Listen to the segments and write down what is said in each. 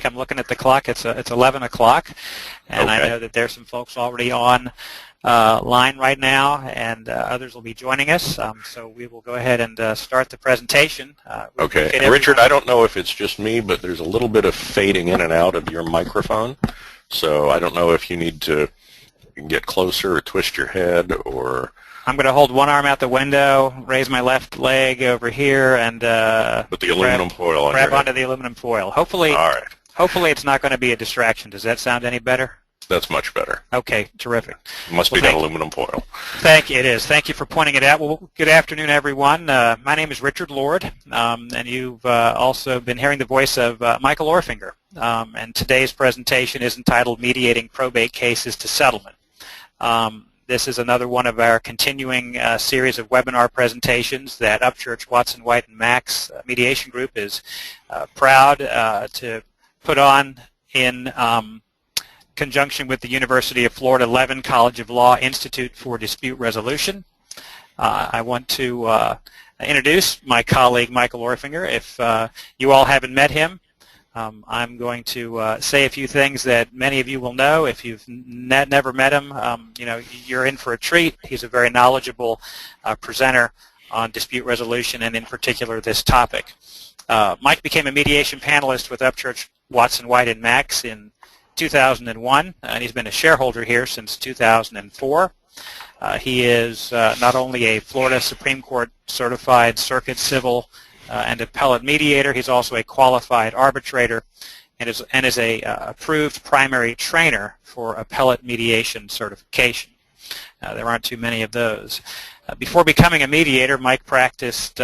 I'm looking at the clock. It's 11 o'clock, and Okay. I know that there's some folks already on line right now, and others will be joining us. So we will go ahead and start the presentation. Okay. And Richard, I don't know if it's just me, but there's a little bit of fading in and out of your microphone. So I don't know if you need to get closer or twist your head or... I'm going to hold one arm out the window, raise my left leg over here, and put the aluminum foil on grab your onto head. the aluminum foil. Hopefully, All right. hopefully it's not going to be a distraction. Does that sound any better? That's much better. Okay, terrific. It must be that aluminum foil. Thank you. It is. Thank you for pointing it out. Well, good afternoon, everyone. My name is Richard Lord, and you've also been hearing the voice of Michael Orfinger. And today's presentation is entitled Mediating Probate Cases to Settlement. This is another one of our continuing series of webinar presentations that Upchurch, Watson, White, and Max Mediation Group is proud to put on in conjunction with the University of Florida Levin College of Law Institute for Dispute Resolution. I want to introduce my colleague Michael Orfinger. If you all haven't met him, I'm going to say a few things that many of you will know. If you've never met him, you know, you're in for a treat. He's a very knowledgeable presenter on dispute resolution, and in particular this topic. Mike became a mediation panelist with Upchurch, Watson, White, and Max in 2001, and he's been a shareholder here since 2004. He is not only a Florida Supreme Court certified circuit civil and appellate mediator, he's also a qualified arbitrator and is a approved primary trainer for appellate mediation certification. There aren't too many of those. Before becoming a mediator, Mike practiced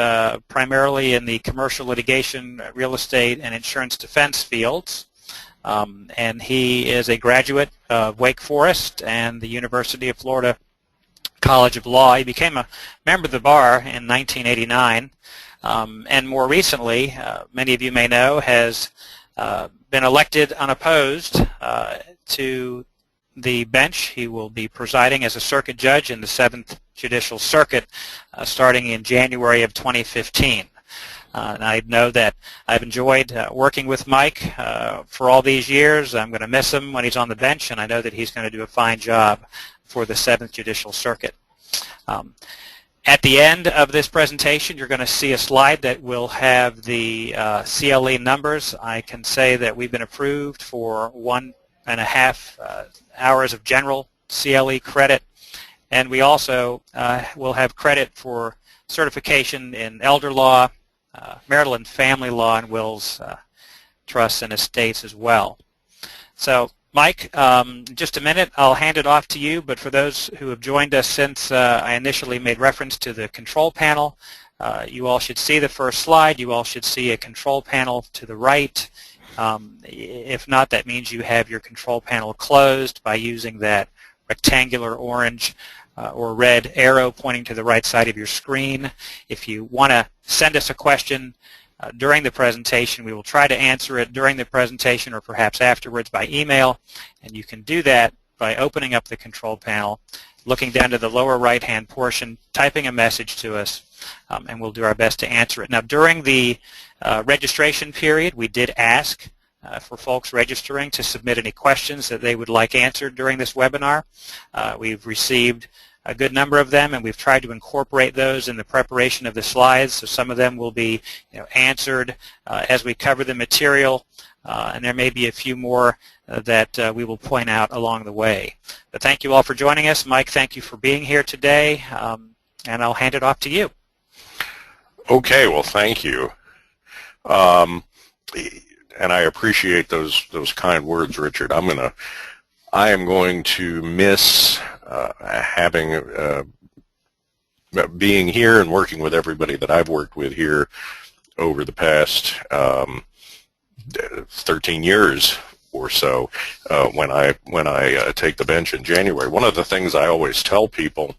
primarily in the commercial litigation, real estate, and insurance defense fields. And he is a graduate of Wake Forest and the University of Florida College of Law. He became a member of the bar in 1989, and more recently, many of you may know, has been elected unopposed to the bench. He will be presiding as a circuit judge in the 7th Judicial Circuit starting in January of 2015. And I know that I've enjoyed working with Mike for all these years. I'm going to miss him when he's on the bench, and I know that he's going to do a fine job for the 7th Judicial Circuit. At the end of this presentation, you're going to see a slide that will have the CLE numbers. I can say that we've been approved for 1.5 hours of general CLE credit, and we also will have credit for certification in elder law, marital and family law, and wills, trusts, and estates as well. So, Mike, in just a minute, I'll hand it off to you, but for those who have joined us since I initially made reference to the control panel, you all should see the first slide. You all should see a control panel to the right. If not, that means you have your control panel closed by using that rectangular orange or red arrow pointing to the right side of your screen. If you want to send us a question during the presentation, we will try to answer it during the presentation or perhaps afterwards by email, and you can do that by opening up the control panel, looking down to the lower right-hand portion, typing a message to us, and we'll do our best to answer it. Now, during the registration period, we did ask for folks registering to submit any questions that they would like answered during this webinar. We've received a good number of them, and we've tried to incorporate those in the preparation of the slides, so some of them will be answered as we cover the material, and there may be a few more that we will point out along the way. But thank you all for joining us. Mike, thank you for being here today, and I'll hand it off to you. Okay, well, thank you. And I appreciate those kind words, Richard. I am going to miss being here and working with everybody that I've worked with here over the past 13 years or so when I take the bench in January. One of the things I always tell people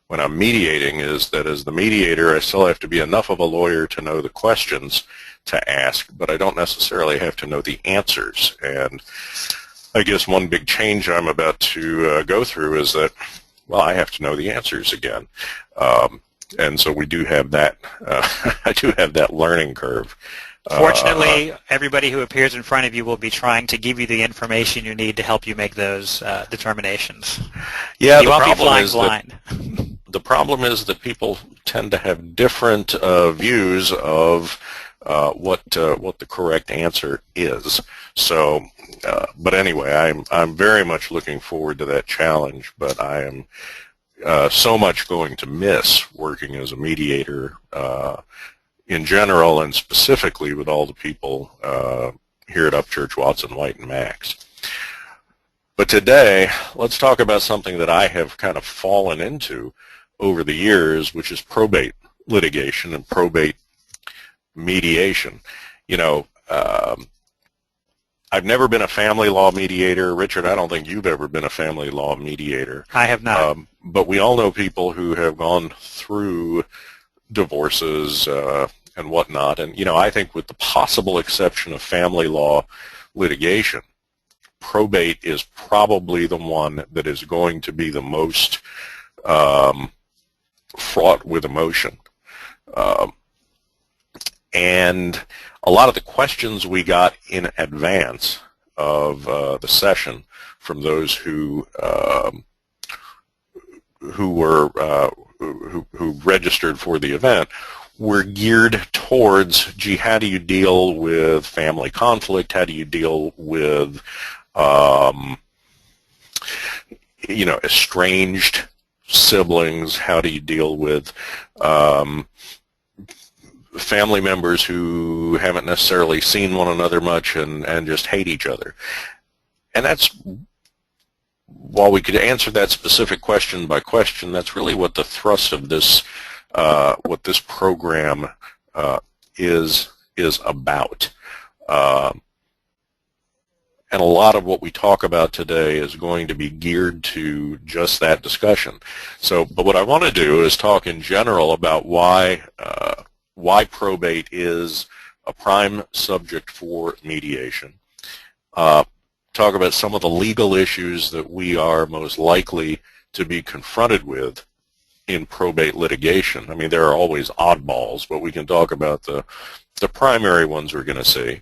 when I'm mediating is that as the mediator, I still have to be enough of a lawyer to know the questions to ask, but I don't necessarily have to know the answers. And I guess one big change I'm about to go through is that, well, I have to know the answers again. And so we do have that, I do have that learning curve Fortunately, everybody who appears in front of you will be trying to give you the information you need to help you make those determinations. Yeah, you won't be flying blind. The problem is that people tend to have different views of what the correct answer is. So, but anyway, I'm very much looking forward to that challenge. But I am so much going to miss working as a mediator in general, and specifically with all the people here at Upchurch, Watson, White, and Max. But today, let's talk about something that I have kind of fallen into over the years, which is probate litigation and probate mediation. You know, I've never been a family law mediator. Richard, I don't think you've ever been a family law mediator. I have not. But we all know people who have gone through divorces and whatnot. And, you know, I think with the possible exception of family law litigation, probate is probably the one that is going to be the most fraught with emotion. And a lot of the questions we got in advance of the session from those who registered for the event were geared towards, gee, how do you deal with family conflict? How do you deal with, you know, estranged siblings? How do you deal with family members who haven't necessarily seen one another much and just hate each other? And that's, while we could answer that specific question by question, that's really what the thrust of this, what this program is about. And a lot of what we talk about today is going to be geared to just that discussion. So, but what I want to do is talk in general about why probate is a prime subject for mediation. Talk about some of the legal issues that we are most likely to be confronted with in probate litigation. I mean, there are always oddballs, but we can talk about the primary ones we're going to see.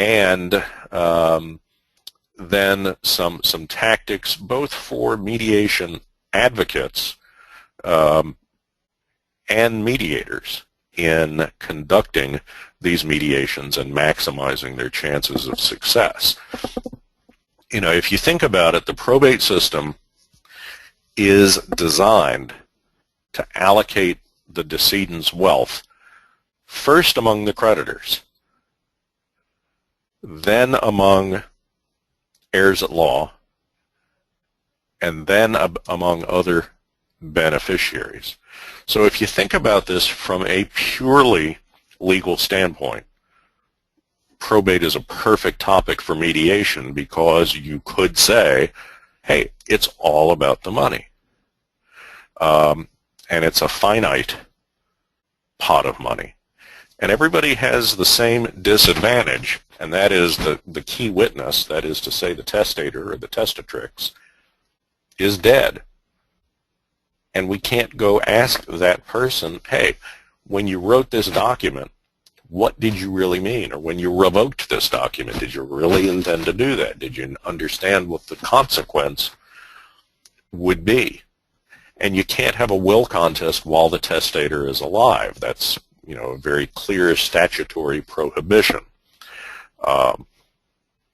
And then some tactics both for mediation advocates and mediators in conducting these mediations and maximizing their chances of success. You know, if you think about it, the probate system is designed to allocate the decedent's wealth first among the creditors, then among heirs at law, and then among other beneficiaries. So if you think about this from a purely legal standpoint, probate is a perfect topic for mediation because you could say, hey, it's all about the money. And it's a finite pot of money. And everybody has the same disadvantage, and that is the key witness, that is to say the testator or the testatrix, is dead. And we can't go ask that person, hey, when you wrote this document, what did you really mean? Or when you revoked this document, did you really intend to do that? Did you understand what the consequence would be? And you can't have a will contest while the testator is alive. That's, you know, a very clear statutory prohibition. And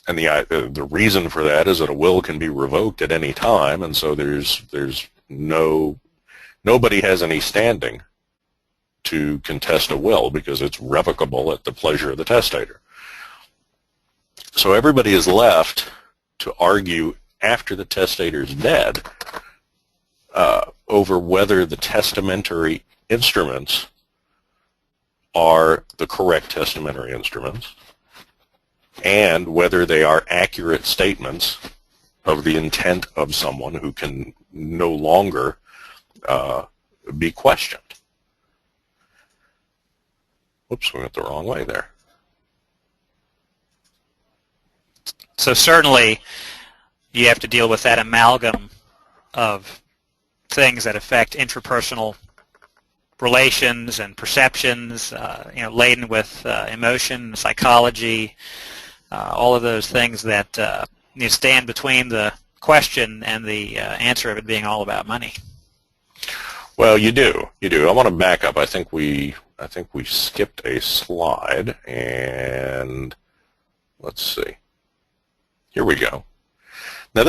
the reason for that is that a will can be revoked at any time, and so nobody has any standing to contest a will because it's revocable at the pleasure of the testator. So everybody is left to argue after the testator is dead over whether the testamentary instruments are the correct testamentary instruments and whether they are accurate statements of the intent of someone who can no longer be questioned. Whoops, we went the wrong way there. So certainly you have to deal with that amalgam of things that affect intrapersonal relations and perceptions, laden with emotion, psychology, all of those things that stand between the question and the answer of it being all about money. Well, you do. I want to back up. I think we skipped a slide, and let's see. Here we go. Now,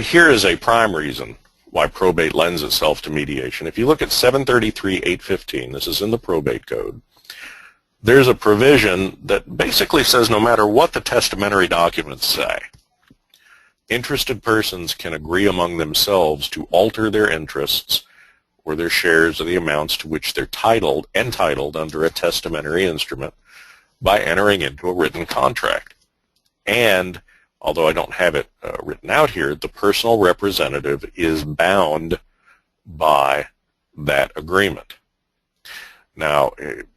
here is a prime reason why probate lends itself to mediation. If you look at 733.815, this is in the probate code, there's a provision that basically says no matter what the testamentary documents say, interested persons can agree among themselves to alter their interests or their shares of the amounts to which they're entitled under a testamentary instrument by entering into a written contract. And although I don't have it written out here, the personal representative is bound by that agreement. Now,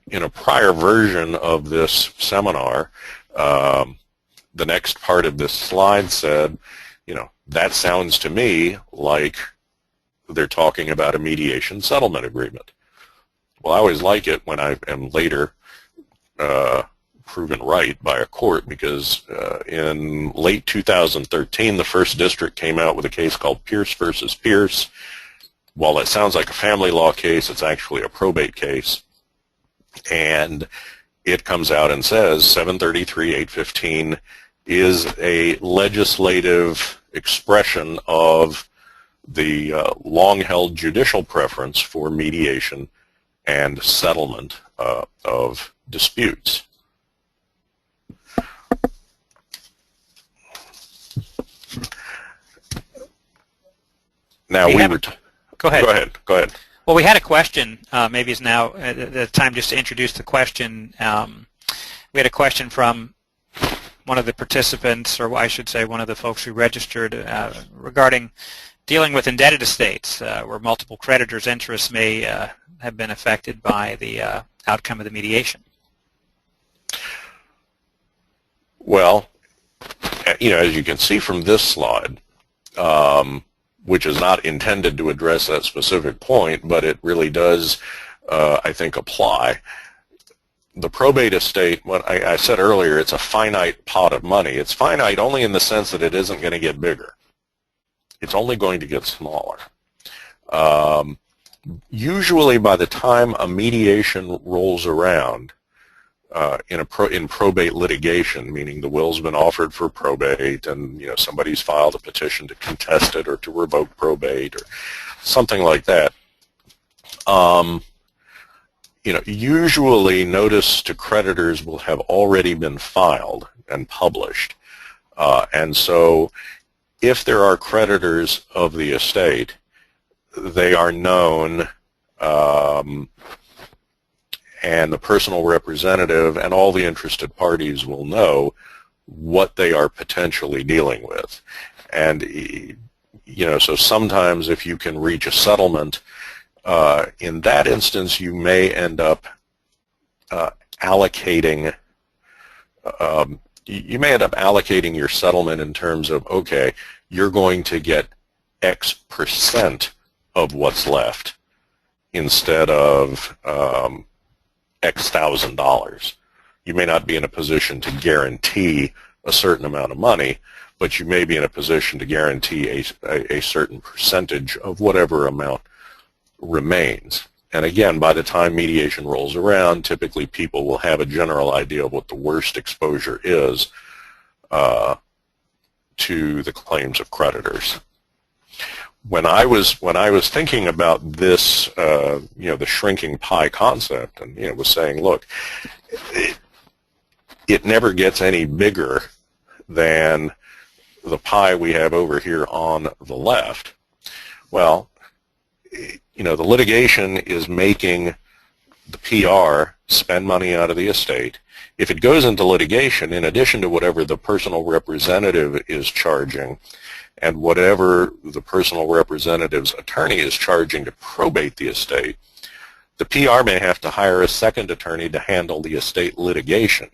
in a prior version of this seminar, the next part of this slide said, that sounds to me like they're talking about a mediation settlement agreement. Well, I always like it when I am later proven right by a court, because in late 2013, the First District came out with a case called Pierce versus Pierce. While it sounds like a family law case, it's actually a probate case. And it comes out and says 733.815 is a legislative expression of the long-held judicial preference for mediation and settlement of disputes. Now Go ahead. Go ahead. Well, we had a question. Maybe it's now the time just to introduce the question. We had a question from one of the participants, or I should say one of the folks who registered, regarding dealing with indebted estates where multiple creditors' interests may have been affected by the outcome of the mediation. Well, as you can see from this slide, which is not intended to address that specific point, but it really does, I think, apply. The probate estate, what I said earlier, it's a finite pot of money. It's finite only in the sense that it isn't going to get bigger. It's only going to get smaller. Usually by the time a mediation rolls around, in probate litigation, meaning the will's been offered for probate and somebody's filed a petition to contest it or to revoke probate or something like that, usually notice to creditors will have already been filed and published, and so if there are creditors of the estate, they are known, and the personal representative and all the interested parties will know what they are potentially dealing with. And, so sometimes if you can reach a settlement, in that instance you may end up allocating your settlement in terms of, okay, you're going to get X percent of what's left instead of X $1,000. You may not be in a position to guarantee a certain amount of money, but you may be in a position to guarantee a certain percentage of whatever amount remains. And again, by the time mediation rolls around, typically people will have a general idea of what the worst exposure is to the claims of creditors. When I was thinking about this, the shrinking pie concept, and was saying, look, it never gets any bigger than the pie we have over here on the left. Well, the litigation is making the PR spend money out of the estate. If it goes into litigation, in addition to whatever the personal representative is charging, and whatever the personal representative's attorney is charging to probate the estate, the PR may have to hire a second attorney to handle the estate litigation,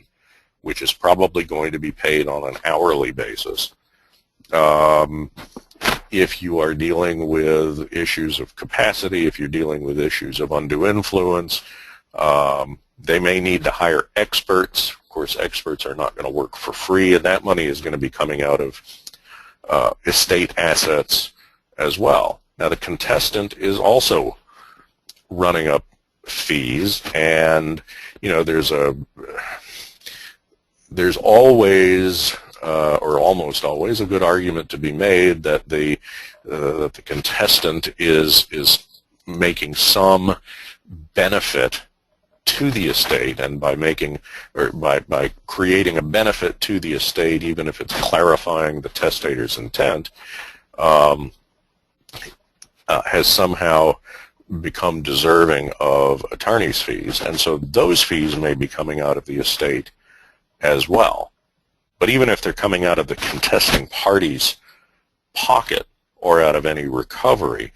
which is probably going to be paid on an hourly basis. if you are dealing with issues of capacity, if you're dealing with issues of undue influence, they may need to hire experts. Of course, experts are not going to work for free, and that money is going to be coming out of estate assets as well. Now, the contestant is also running up fees, and there's always or almost always a good argument to be made that the contestant is making some benefit to the estate, and by creating a benefit to the estate, even if it's clarifying the testator's intent, has somehow become deserving of attorney's fees, and so those fees may be coming out of the estate as well. But even if they're coming out of the contesting party's pocket or out of any recovery,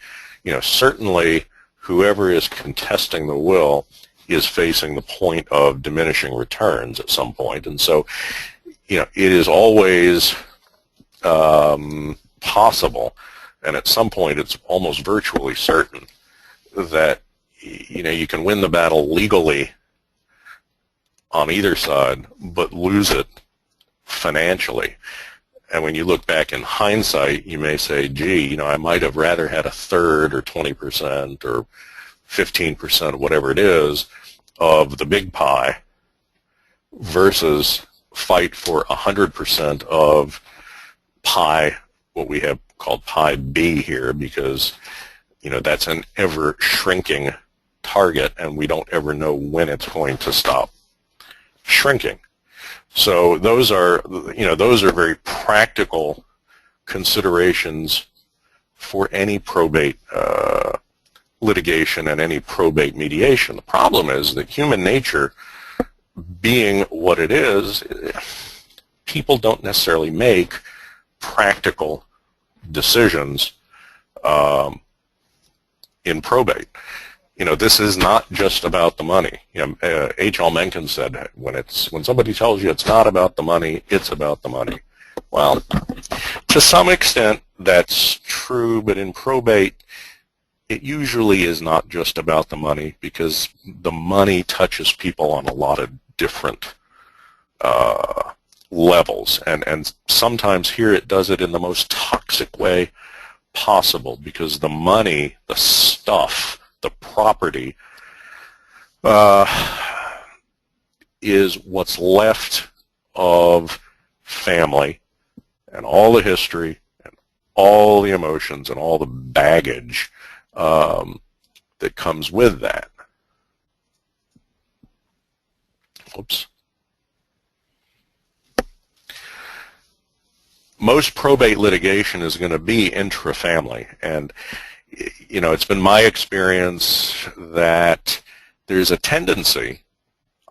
certainly whoever is contesting the will is facing the point of diminishing returns at some point. And so, it is always possible, and at some point it's almost virtually certain, that you can win the battle legally on either side, but lose it financially. And when you look back in hindsight, you may say, gee, I might have rather had a third or 20% or 15%, whatever it is, of the big pie versus fight for 100% of pie, what we have called pie B here, because that's an ever shrinking target, and we don't ever know when it's going to stop shrinking. So those are very practical considerations for any probate litigation and any probate mediation. The problem is that human nature, being what it is, people don't necessarily make practical decisions in probate. This is not just about the money. H.L. Mencken said, when somebody tells you it's not about the money, it's about the money. Well, to some extent that's true, but in probate it usually is not just about the money, because the money touches people on a lot of different levels, and sometimes here it does it in the most toxic way possible, because the money, the stuff, the property is what's left of family and all the history and all the emotions and all the baggage that comes with that. Oops. Most probate litigation is going to be intra-family, and it's been my experience that there's a tendency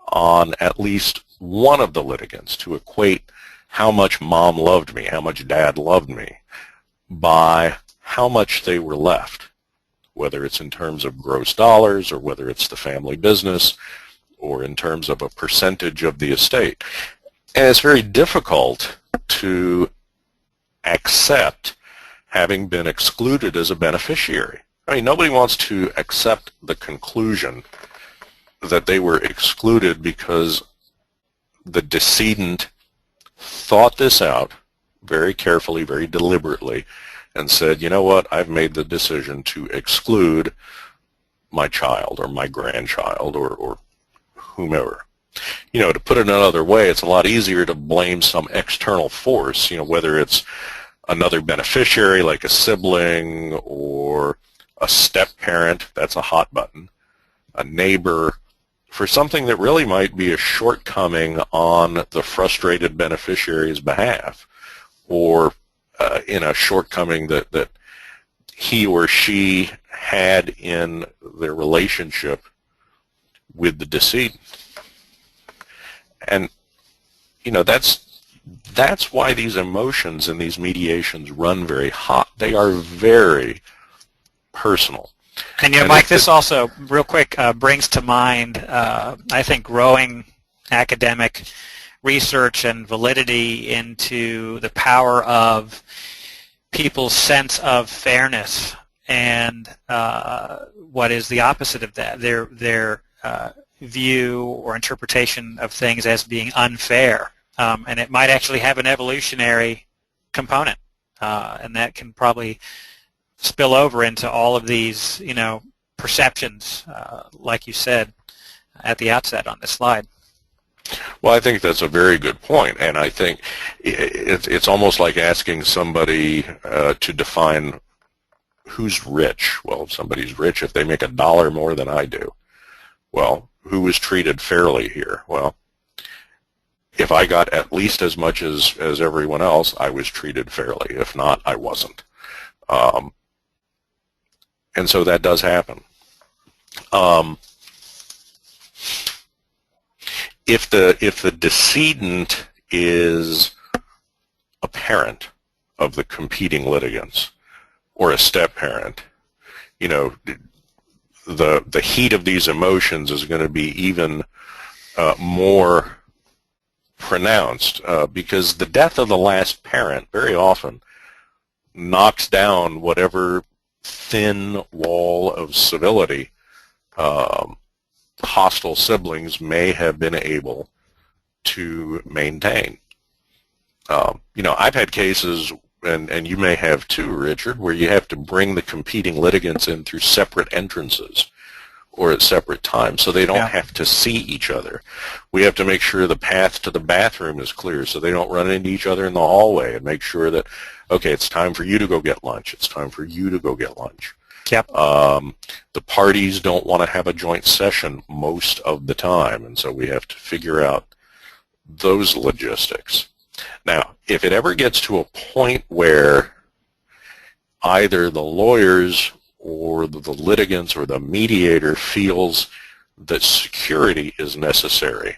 on at least one of the litigants to equate how much mom loved me, how much dad loved me, by how much they were left, whether it's in terms of gross dollars or whether it's the family business or in terms of a percentage of the estate. And it's very difficult to accept having been excluded as a beneficiary. I mean, nobody wants to accept the conclusion that they were excluded because the decedent thought this out very carefully, very deliberately, and said, you know what, I've made the decision to exclude my child or my grandchild or whomever. To put it another way, it's a lot easier to blame some external force, whether it's another beneficiary like a sibling or a step-parent, that's a hot button, a neighbor, for something that really might be a shortcoming on the frustrated beneficiary's behalf, or in a shortcoming that he or she had in their relationship with the decedent. And that's why these emotions in these mediations run very hot. They are very personal. And Mike, this also, real quick, brings to mind, I think, growing academic research and validity into the power of people's sense of fairness and what is the opposite of that, their view or interpretation of things as being unfair. And it might actually have an evolutionary component, and that can probably spill over into all of these, perceptions, like you said at the outset on this slide. Well, I think that's a very good point, and I think it's almost like asking somebody to define who's rich. Well, if somebody's rich, if they make $1 more than I do, well, who was treated fairly here? Well, if I got at least as much as everyone else, I was treated fairly. If not, I wasn't. And so that does happen. If the decedent is a parent of the competing litigants or a step-parent, the heat of these emotions is going to be even more pronounced because the death of the last parent very often knocks down whatever thin wall of civility hostile siblings may have been able to maintain. I've had cases, and you may have too, Richard, where you have to bring the competing litigants in through separate entrances or at separate times so they don't have to see each other. We have to make sure the path to the bathroom is clear so they don't run into each other in the hallway, and make sure that, okay, it's time for you to go get lunch. It's time for you to go get lunch. Yep. The parties don't want to have a joint session most of the time, and so we have to figure out those logistics. Now, if it ever gets to a point where either the lawyers or the litigants or the mediator feels that security is necessary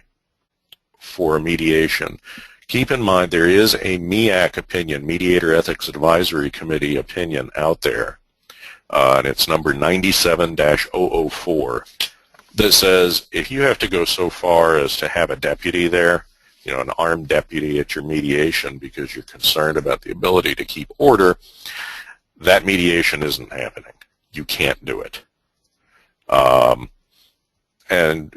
for a mediation, keep in mind there is a MEAC opinion, Mediator Ethics Advisory Committee opinion out there, and it's number 97-004, that says if you have to go so far as to have a deputy there, an armed deputy at your mediation because you're concerned about the ability to keep order, that mediation isn't happening. You can't do it. And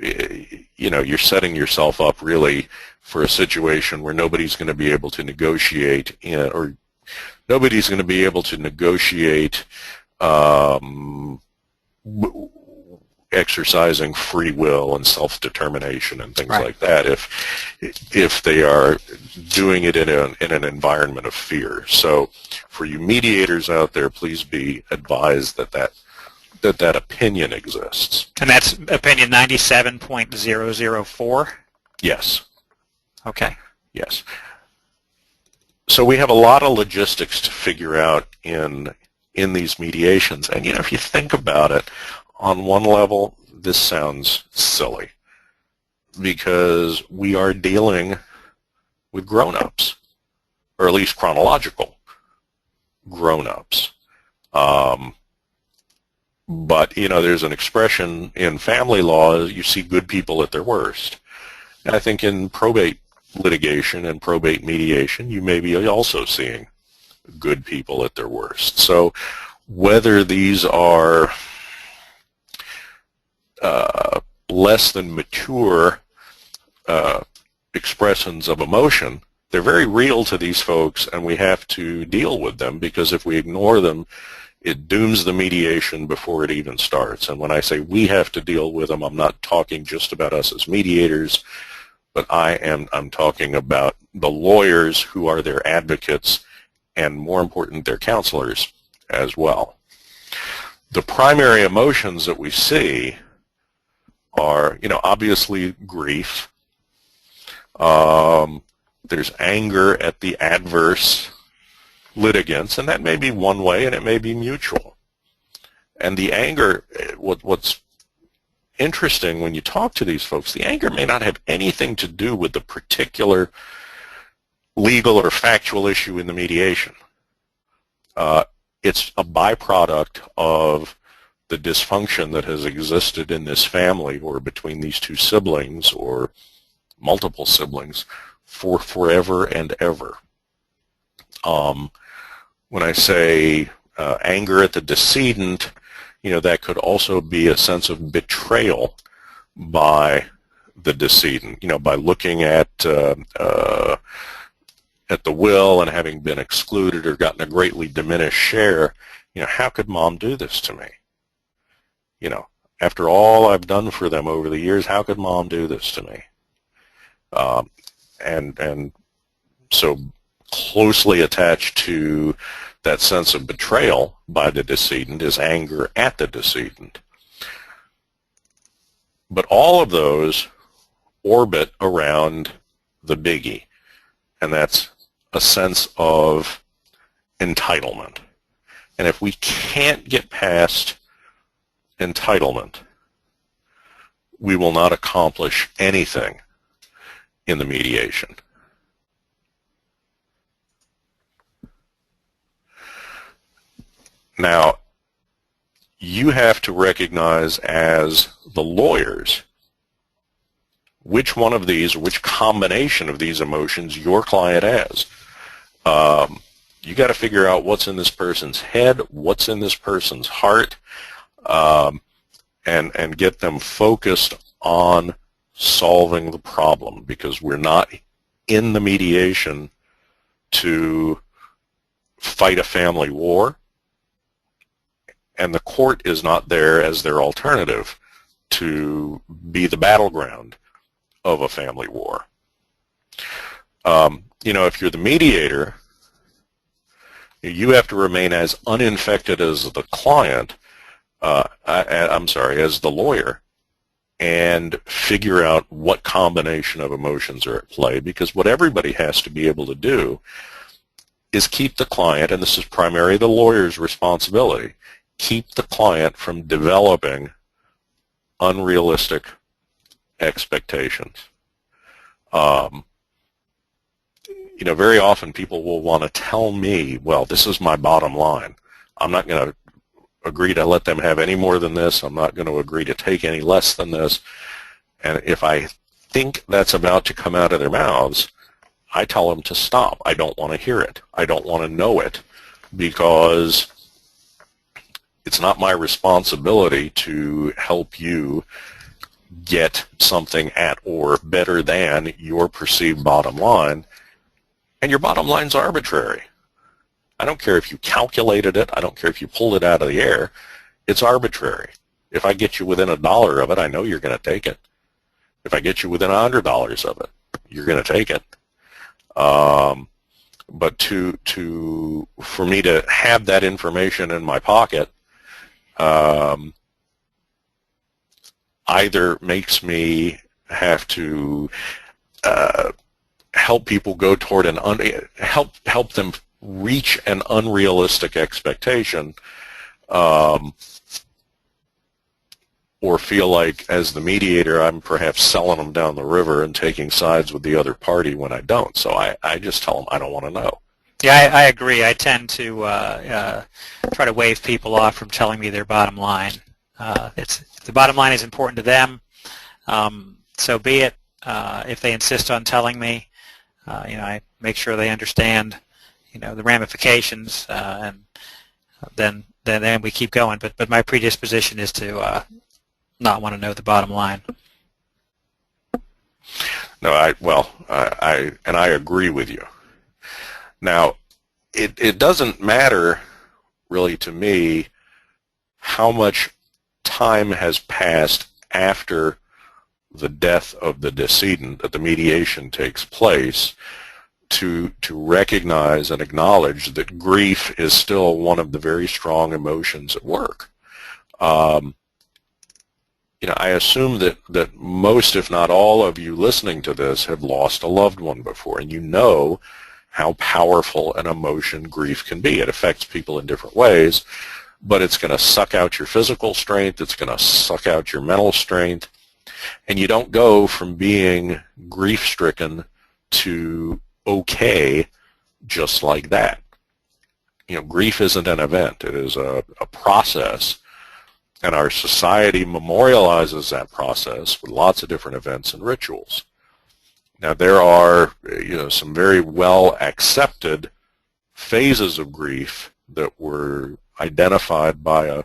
you're setting yourself up really for a situation where nobody's going to be able to negotiate, or nobody's going to be able to negotiate exercising free will and self-determination and things like that if they are doing it in an environment of fear. So for you mediators out there, please be advised that opinion exists. And that's opinion 97.004? Yes. Okay. Yes. So we have a lot of logistics to figure out in these mediations. And if you think about it, on one level, this sounds silly because we are dealing with grown-ups, or at least chronological grown-ups. But, there's an expression in family law, you see good people at their worst. And I think in probate litigation and probate mediation, you may be also seeing good people at their worst. So whether these are less than mature expressions of emotion, they're very real to these folks, and we have to deal with them, because if we ignore them, it dooms the mediation before it even starts. And when I say we have to deal with them, I'm not talking just about us as mediators, but I'm talking about the lawyers who are their advocates, and more important, their counselors as well. The primary emotions that we see are, obviously grief. There's anger at the adverse litigants, and that may be one way, and it may be mutual. And the anger, what's interesting when you talk to these folks, the anger may not have anything to do with the particular legal or factual issue in the mediation. It's a byproduct of the dysfunction that has existed in this family, or between these two siblings or multiple siblings, for forever and ever. When I say anger at the decedent, that could also be a sense of betrayal by the decedent, by looking at the will and having been excluded or gotten a greatly diminished share. How could mom do this to me? After all I've done for them over the years, how could mom do this to me? And so closely attached to that sense of betrayal by the decedent is anger at the decedent. But all of those orbit around the biggie, and that's a sense of entitlement. And if we can't get past entitlement, we will not accomplish anything in the mediation. Now, you have to recognize as the lawyers which one of these, which combination of these emotions your client has. You got to figure out what's in this person's head, what's in this person's heart, and get them focused on solving the problem, because we're not in the mediation to fight a family war, and the court is not there as their alternative to be the battleground of a family war. If you're the mediator, you have to remain as uninfected as the client, as the lawyer, and figure out what combination of emotions are at play, because what everybody has to be able to do is keep the client, and this is primarily the lawyer's responsibility, keep the client from developing unrealistic expectations. Very often people will want to tell me, well, this is my bottom line. I'm not going to agree to let them have any more than this. I'm not going to agree to take any less than this. And if I think that's about to come out of their mouths, I tell them to stop. I don't want to hear it. I don't want to know it, because it's not my responsibility to help you get something at or better than your perceived bottom line. And your bottom line's arbitrary. I don't care if you calculated it. I don't care if you pulled it out of the air. It's arbitrary. If I get you within $1 of it, I know you're going to take it. If I get you within $100 of it, you're going to take it. But for me to have that information in my pocket either makes me have to help people go toward help them reach an unrealistic expectation, or feel like, as the mediator, I'm perhaps selling them down the river and taking sides with the other party when I don't. So I just tell them I don't want to know. Yeah, I agree. I tend to try to wave people off from telling me their bottom line. If the bottom line is important to them, so be it. If they insist on telling me, I make sure they understand, the ramifications, and then we keep going. But my predisposition is to not want to know the bottom line. No, I agree with you. Now, it doesn't matter really to me how much time has passed after the death of the decedent that the mediation takes place to recognize and acknowledge that grief is still one of the very strong emotions at work. I assume that most, if not all, of you listening to this have lost a loved one before, and you know how powerful an emotion grief can be. It affects people in different ways, but it's going to suck out your physical strength, it's going to suck out your mental strength, and you don't go from being grief-stricken to okay just like that. Grief isn't an event, it is a process, and our society memorializes that process with lots of different events and rituals. Now, there are some very well accepted phases of grief that were identified by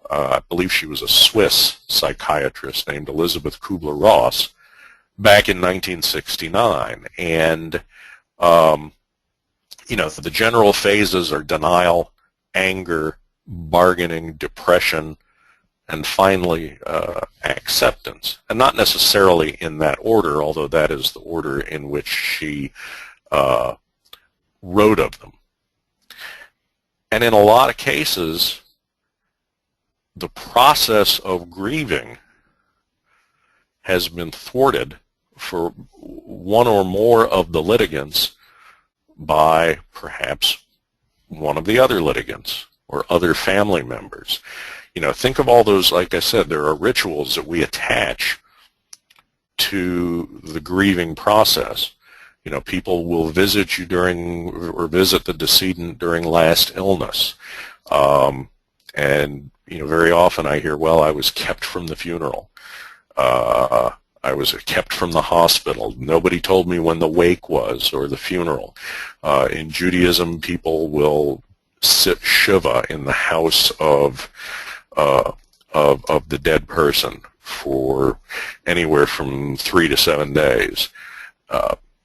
I believe she was a Swiss psychiatrist named Elizabeth Kubler-Ross back in 1969. And, the general phases are denial, anger, bargaining, depression, and finally acceptance. And not necessarily in that order, although that is the order in which she wrote of them. And in a lot of cases, the process of grieving has been thwarted for one or more of the litigants by perhaps one of the other litigants or other family members. Think of all those, like I said, there are rituals that we attach to the grieving process. People will visit you visit the decedent during last illness. And very often I hear, well, I was kept from the funeral. I was kept from the hospital. Nobody told me when the wake was or the funeral. In Judaism, people will sit Shiva in the house of the dead person for anywhere from 3 to 7 days.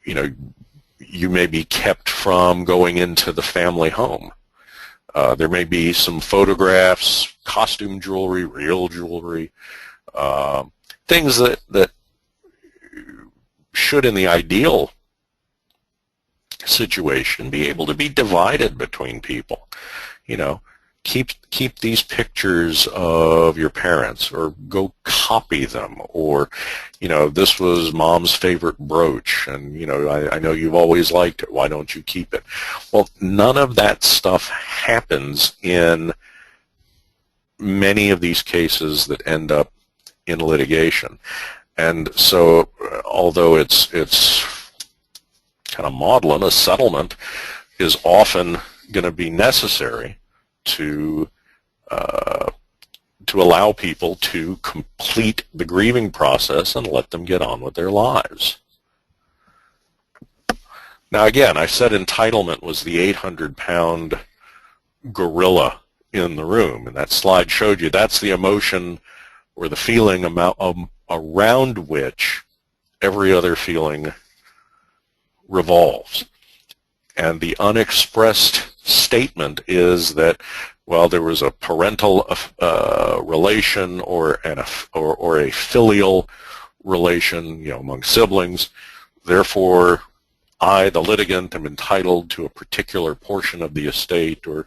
You may be kept from going into the family home. There may be some photographs, costume jewelry, real jewelry, things that should, in the ideal situation, be able to be divided between people. Keep these pictures of your parents, or go copy them, or this was mom's favorite brooch, and I know you've always liked it, why don't you keep it? Well, none of that stuff happens in many of these cases that end up in litigation. And so although it's kind of maudlin, a settlement is often going to be necessary to allow people to complete the grieving process and let them get on with their lives. Now again, I said entitlement was the 800-pound gorilla in the room, and that slide showed you that's the emotion or the feeling around which every other feeling revolves. And the unexpressed statement is that, well, there was a parental relation or a filial relation, among siblings. Therefore, I, the litigant, am entitled to a particular portion of the estate, or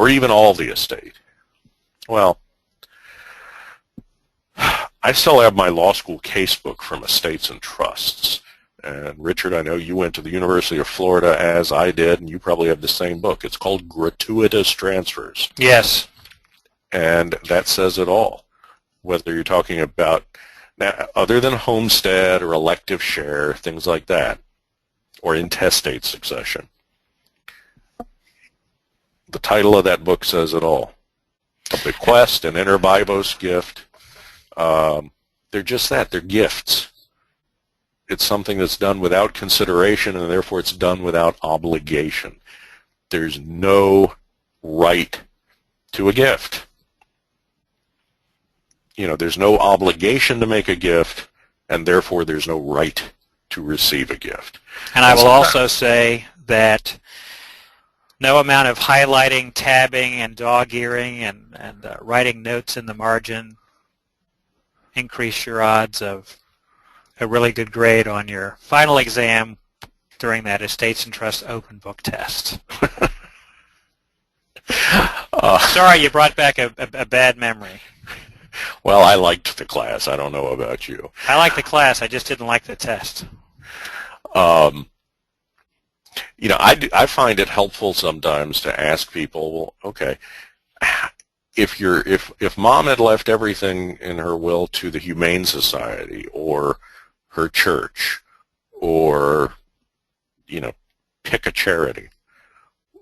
even all the estate. Well, I still have my law school casebook from Estates and Trusts. And Richard, I know you went to the University of Florida, as I did, and you probably have the same book. It's called Gratuitous Transfers. Yes. And that says it all. Whether you're talking about, now, other than homestead or elective share, things like that, or intestate succession. The title of that book says it all. A bequest, an inter vivos gift. They're just that. They're gifts. It's something that's done without consideration, and therefore it's done without obligation. There's no right to a gift. There's no obligation to make a gift, and therefore there's no right to receive a gift. And I will also say that no amount of highlighting, tabbing, and dog-earing and writing notes in the margin increase your odds of a really good grade on your final exam during that Estates and Trust open book test. Sorry, you brought back a bad memory. Well, I liked the class. I don't know about you. I liked the class. I just didn't like the test. I find it helpful sometimes to ask people, well, okay, if mom had left everything in her will to the Humane Society or her church, or pick a charity,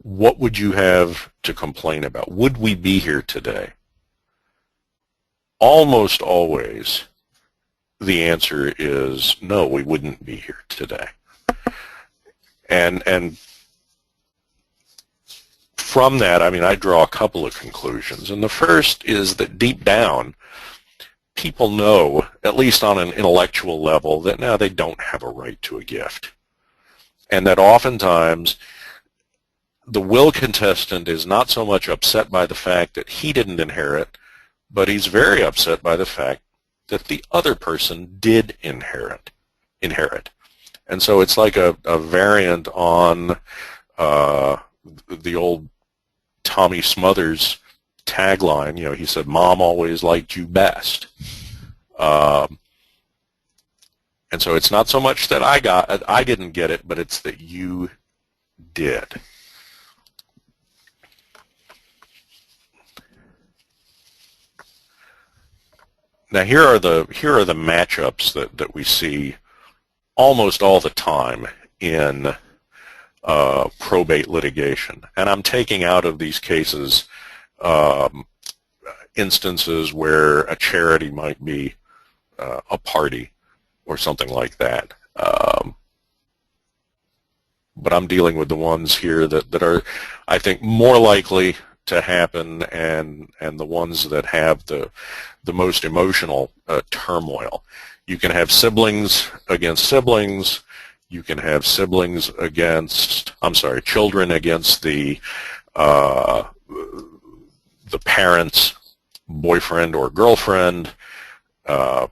what would you have to complain about? Would we be here today? Almost always the answer is no, we wouldn't be here today. And from that, I mean, I draw a couple of conclusions. And the first is that deep down, people know, at least on an intellectual level, that now they don't have a right to a gift. And that oftentimes the will contestant is not so much upset by the fact that he didn't inherit, but he's very upset by the fact that the other person did inherit. And so it's like a variant on the old Tommy Smothers tagline. You know, he said, "Mom always liked you best." And so it's not so much that I didn't get it, but it's that you did. Now here are the matchups that we see almost all the time in probate litigation, and I'm taking out of these cases instances where a charity might be a party or something like that. But I'm dealing with the ones here that are, I think, more likely to happen, and the ones that have the most emotional turmoil. You can have siblings against siblings. You can have siblings against, children against the parent's boyfriend or girlfriend, or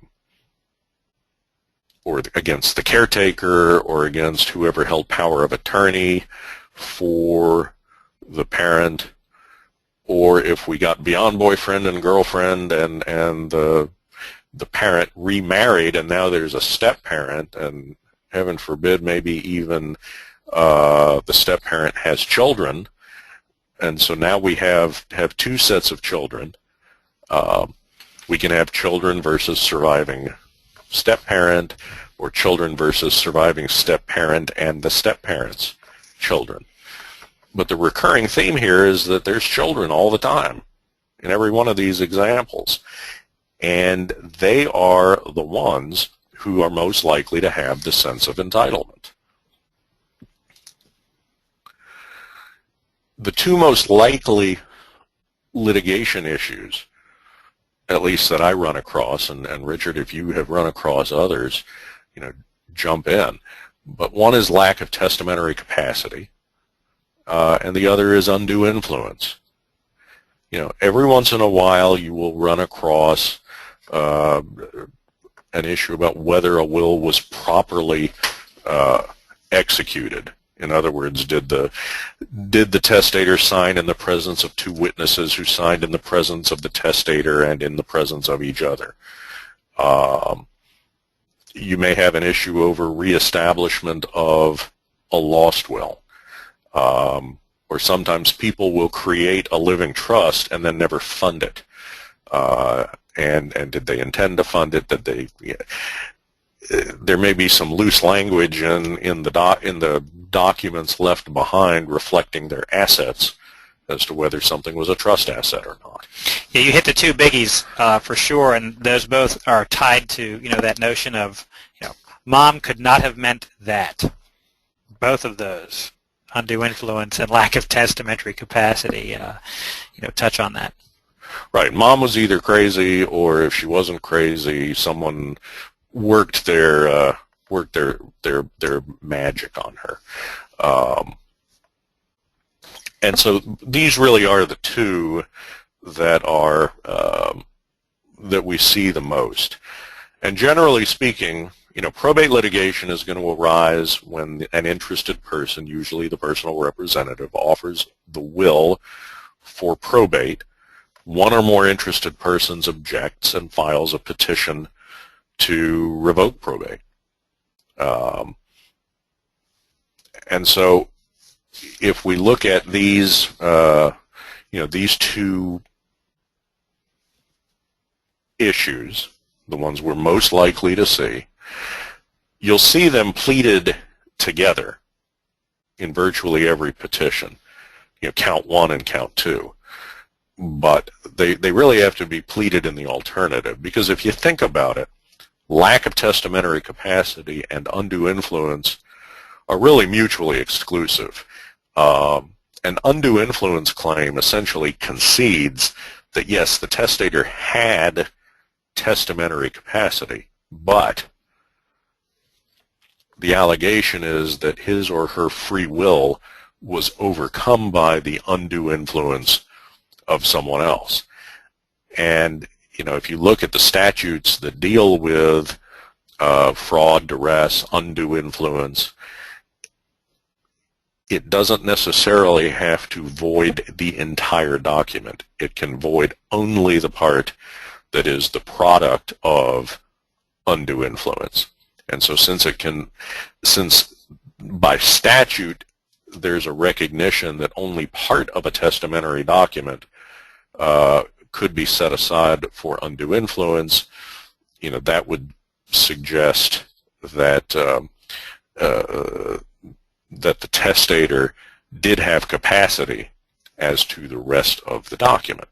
against the caretaker, or against whoever held power of attorney for the parent. Or if we got beyond boyfriend and girlfriend and the parent remarried and now there's a step-parent, and heaven forbid maybe even the step-parent has children, and so now we have two sets of children. We can have children versus surviving step-parent, or children versus surviving step-parent and the step-parent's children. But the recurring theme here is that there's children all the time in every one of these examples. And they are the ones who are most likely to have the sense of entitlement. The two most likely litigation issues, at least that I run across, and Richard, if you have run across others, you know, jump in. But one is lack of testamentary capacity. And the other is undue influence. You know, every once in a while you will run across an issue about whether a will was properly executed. In other words, did the testator sign in the presence of two witnesses who signed in the presence of the testator and in the presence of each other? You may have an issue over reestablishment of a lost will. Or sometimes people will create a living trust and then never fund it. And did they intend to fund it? Did they? Yeah. There may be some loose language in the documents left behind reflecting their assets as to whether something was a trust asset or not. Yeah, you hit the two biggies for sure, and those both are tied to that notion of mom could not have meant that. Both of those. Undue influence and lack of testamentary capacity, touch on that. Right. Mom was either crazy, or if she wasn't crazy, someone worked their magic on her. And so these really are the two that are that we see the most. And generally speaking, probate litigation is going to arise when an interested person, usually the personal representative, offers the will for probate. One or more interested persons objects and files a petition to revoke probate. And so if we look at these, these two issues, the ones we're most likely to see, you'll see them pleaded together in virtually every petition, count one and count two. But they really have to be pleaded in the alternative, because if you think about it, lack of testamentary capacity and undue influence are really mutually exclusive. An undue influence claim essentially concedes that, yes, the testator had testamentary capacity, but the allegation is that his or her free will was overcome by the undue influence of someone else. And, you know, if you look at the statutes that deal with fraud, duress, undue influence, it doesn't necessarily have to void the entire document. It can void only the part that is the product of undue influence. And so since by statute there's a recognition that only part of a testamentary document could be set aside for undue influence, you know, that would suggest that that the testator did have capacity as to the rest of the document.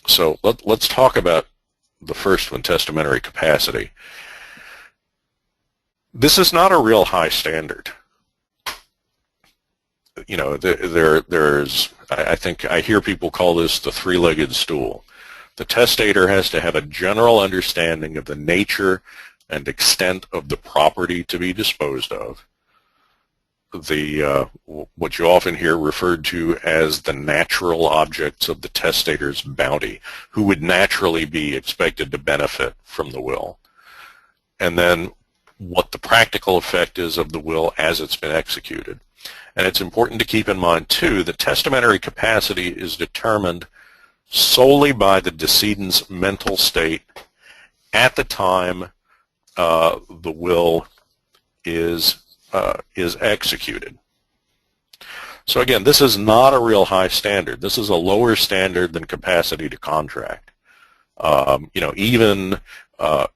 So let's talk about the first one, testamentary capacity. This is not a real high standard. You know, I think I hear people call this the three-legged stool. The testator has to have a general understanding of the nature and extent of the property to be disposed of. What you often hear referred to as the natural objects of the testator's bounty, who would naturally be expected to benefit from the will. And then what the practical effect is of the will as it's been executed. And it's important to keep in mind, too, that testamentary capacity is determined solely by the decedent's mental state at the time the will is executed. So again, this is not a real high standard. This is a lower standard than capacity to contract. You know, even a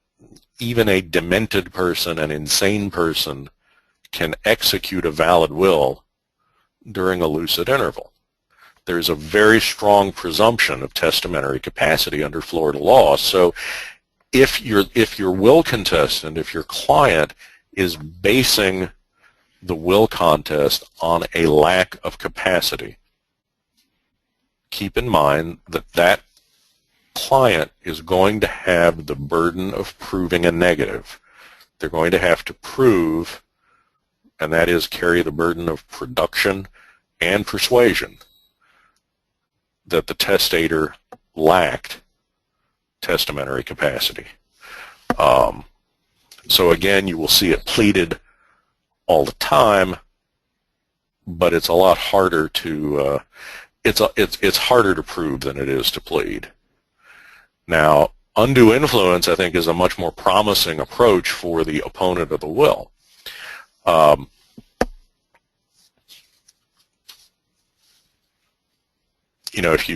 demented person, an insane person, can execute a valid will during a lucid interval. There's a very strong presumption of testamentary capacity under Florida law. So if your will contestant, if your client is basing the will contest on a lack of capacity, keep in mind that that client is going to have the burden of proving a negative. They're going to have to prove, and that is carry the burden of production and persuasion, that the testator lacked testamentary capacity. So again, you will see it pleaded all the time, but it's a lot harder to it's harder to prove than it is to plead. Now, undue influence, I think, is a much more promising approach for the opponent of the will. You know, if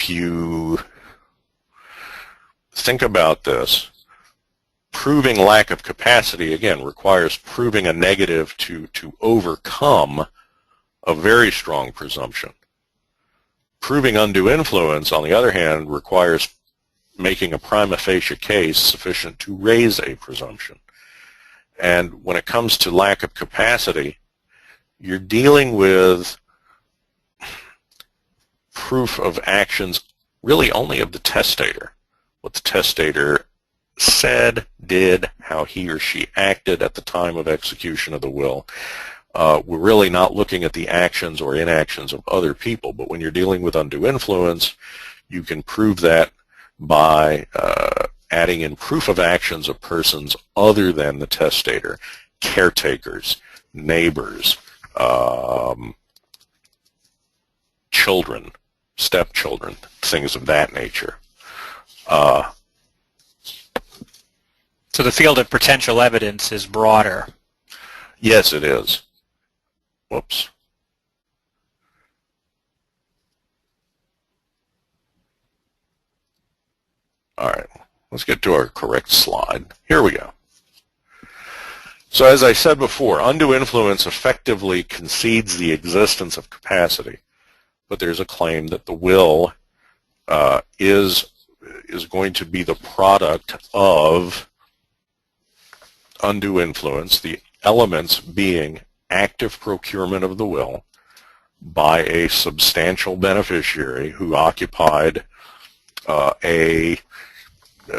you think about this, proving lack of capacity, again, requires proving a negative to overcome a very strong presumption. Proving undue influence, on the other hand, requires making a prima facie case sufficient to raise a presumption. And when it comes to lack of capacity, you're dealing with proof of actions really only of the testator. What the testator said, did, how he or she acted at the time of execution of the will. We're really not looking at the actions or inactions of other people, but when you're dealing with undue influence, you can prove that by adding in proof of actions of persons other than the testator, caretakers, neighbors, children, stepchildren, things of that nature. So the field of potential evidence is broader. Yes, it is. Whoops. All right, let's get to our correct slide. Here we go. So as I said before, undue influence effectively concedes the existence of capacity, but there's a claim that the will is going to be the product of undue influence, the elements being active procurement of the will by a substantial beneficiary who occupied a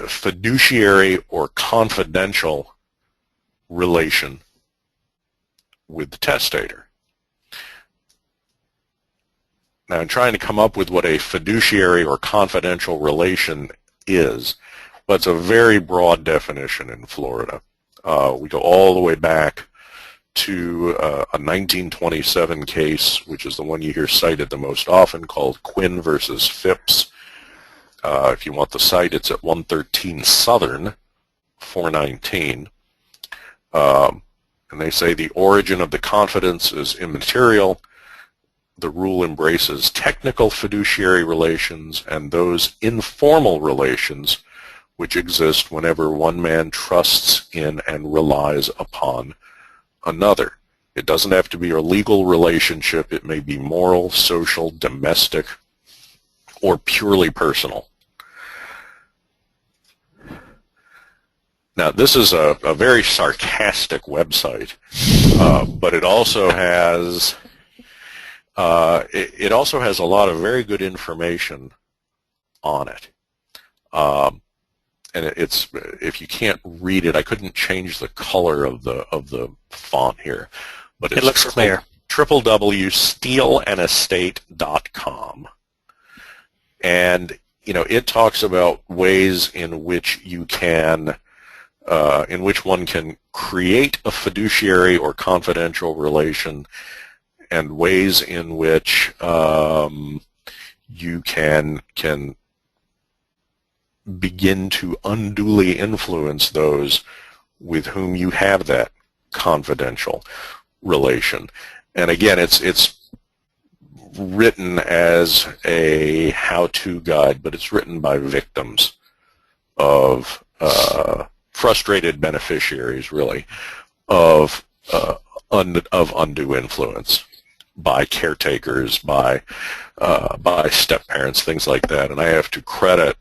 fiduciary or confidential relation with the testator. Now, in trying to come up with what a fiduciary or confidential relation is, well, it's a very broad definition in Florida. We go all the way back to a 1927 case, which is the one you hear cited the most often, called Quinn versus Phipps. If you want the site, it's at 113 Southern, 419. And they say the origin of the confidence is immaterial. The rule embraces technical fiduciary relations and those informal relations which exist whenever one man trusts in and relies upon another. It doesn't have to be a legal relationship. It may be moral, social, domestic, or purely personal. Now, this is a very sarcastic website, but it also has a lot of very good information on it. And it's, if you can't read it, I couldn't change the color of the font here, but it looks clear. www.steelandestate.com, and it talks about ways in which you can, in which one can create a fiduciary or confidential relation, and ways in which you can begin to unduly influence those with whom you have that confidential relation. And again, it's written as a how-to guide, but it's written by victims of frustrated beneficiaries, really, of undue influence by caretakers, by step-parents, things like that. And I have to credit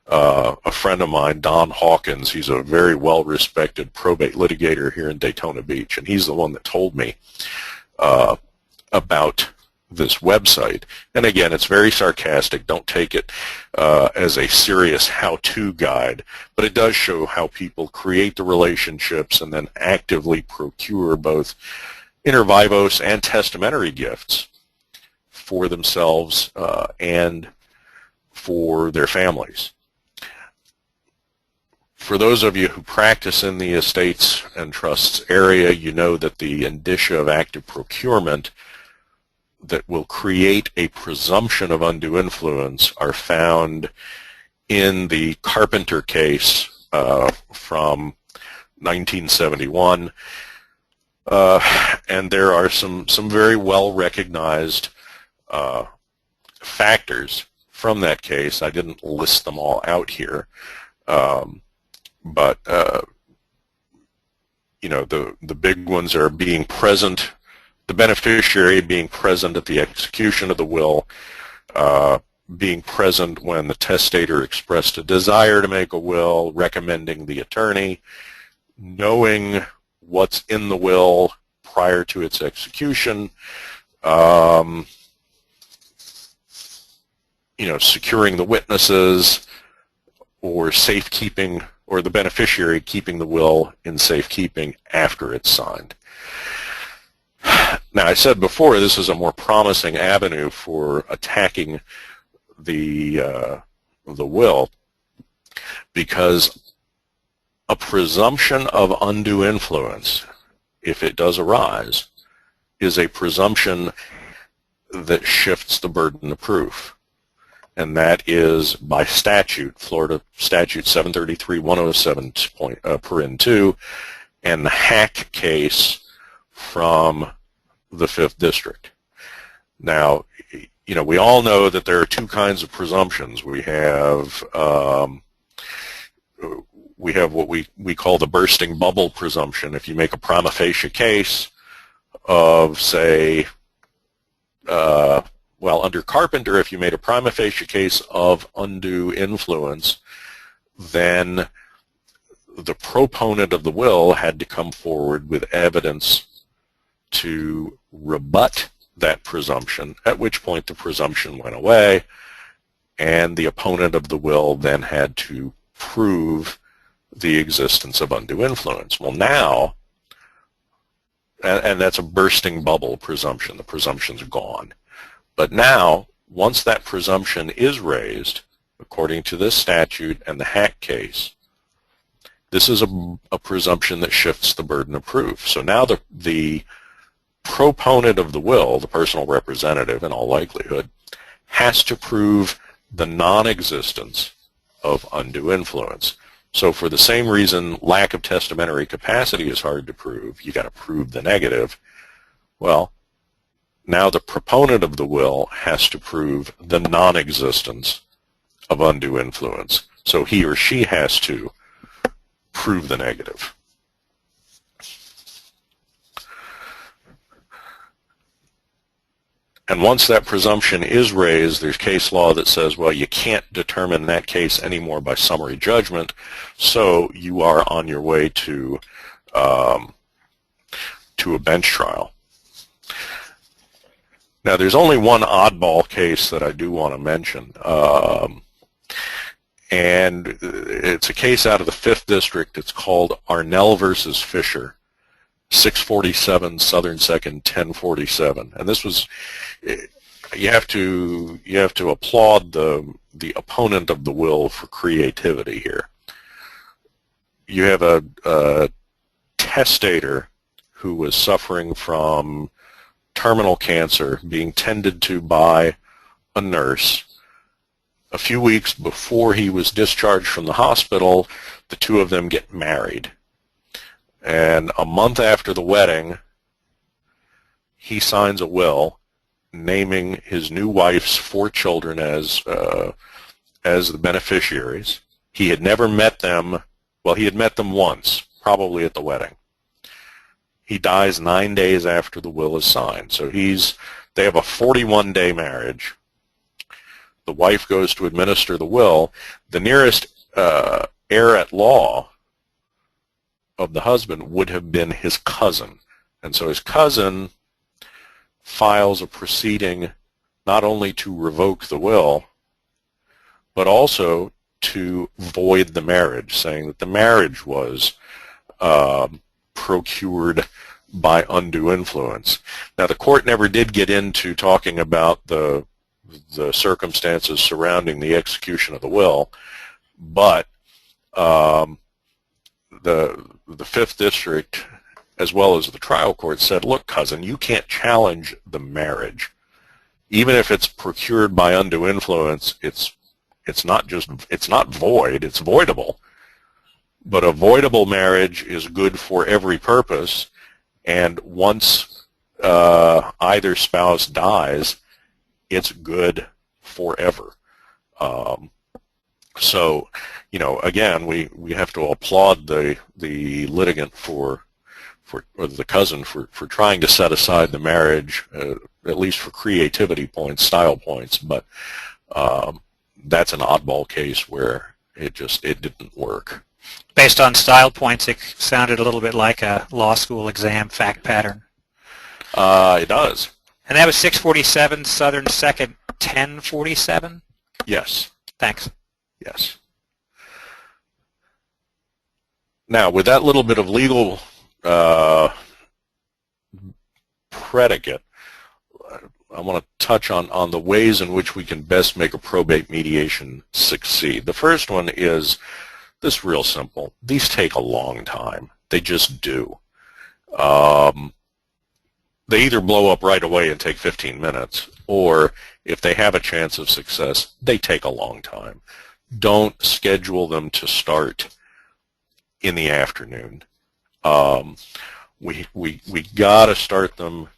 a friend of mine, Don Hawkins. He's a very well-respected probate litigator here in Daytona Beach, and he's the one that told me about this website. And again, it's very sarcastic. Don't take it as a serious how-to guide, but it does show how people create the relationships and then actively procure both inter vivos and testamentary gifts for themselves and for their families. For those of you who practice in the estates and trusts area, you know that the indicia of active procurement that will create a presumption of undue influence are found in the Carpenter case from 1971. And there are some very well recognized factors from that case. I didn't list them all out here, but the big ones are being present, the beneficiary being present at the execution of the will, being present when the testator expressed a desire to make a will, recommending the attorney, knowing what's in the will prior to its execution, securing the witnesses, or safekeeping, or the beneficiary keeping the will in safekeeping after it's signed. Now, I said before, this is a more promising avenue for attacking the will, because a presumption of undue influence, if it does arise, is a presumption that shifts the burden of proof. And that is by statute, Florida Statute 733-107, and the Hack case from the 5th District. Now, we all know that there are two kinds of presumptions. We have what we call the bursting bubble presumption. If you make a prima facie case of, say, under Carpenter, if you made a prima facie case of undue influence, then the proponent of the will had to come forward with evidence to rebut that presumption, at which point the presumption went away, and the opponent of the will then had to prove the existence of undue influence. Well, now, and that's a bursting bubble presumption. The presumption's gone. But now, once that presumption is raised, according to this statute and the Hack case, this is a presumption that shifts the burden of proof. So now the proponent of the will, the personal representative in all likelihood, has to prove the non-existence of undue influence. So for the same reason lack of testamentary capacity is hard to prove, you got to prove the negative, well, now the proponent of the will has to prove the non-existence of undue influence. So he or she has to prove the negative. And once that presumption is raised, there's case law that says, well, you can't determine that case anymore by summary judgment, so you are on your way to a bench trial. Now, there's only one oddball case that I do want to mention, and it's a case out of the 5th District. It's called Arnell versus Fisher. 647 Southern 2nd 1047, and this was, you have to applaud the opponent of the will for creativity here. You have a testator who was suffering from terminal cancer being tended to by a nurse. A few weeks before he was discharged from the hospital, the two of them get married. And a month after the wedding, he signs a will naming his new wife's 4 children as the beneficiaries. He had never met them. Well, he had met them once, probably at the wedding. He dies 9 days after the will is signed. So they have a 41-day marriage. The wife goes to administer the will. The nearest heir at law of the husband would have been his cousin. And so his cousin files a proceeding not only to revoke the will, but also to void the marriage, saying that the marriage was procured by undue influence. Now, the court never did get into talking about the circumstances surrounding the execution of the will, but the 5th District, as well as the trial court, said, look, cousin, you can't challenge the marriage. Even if it's procured by undue influence, it's not void, it's voidable. But a voidable marriage is good for every purpose, and once either spouse dies, it's good forever. So, again, we have to applaud the litigant or the cousin for trying to set aside the marriage, at least for creativity points, style points. But that's an oddball case where it didn't work. Based on style points, it sounded a little bit like a law school exam fact pattern. It does. And that was 647 Southern 2nd 1047? Yes. Thanks. Yes. Now, with that little bit of legal predicate, I want to touch on the ways in which we can best make a probate mediation succeed. The first one is this: real simple. These take a long time. They just do. They either blow up right away and take 15 minutes, or if they have a chance of success, they take a long time. Don't schedule them to start in the afternoon. We got to start them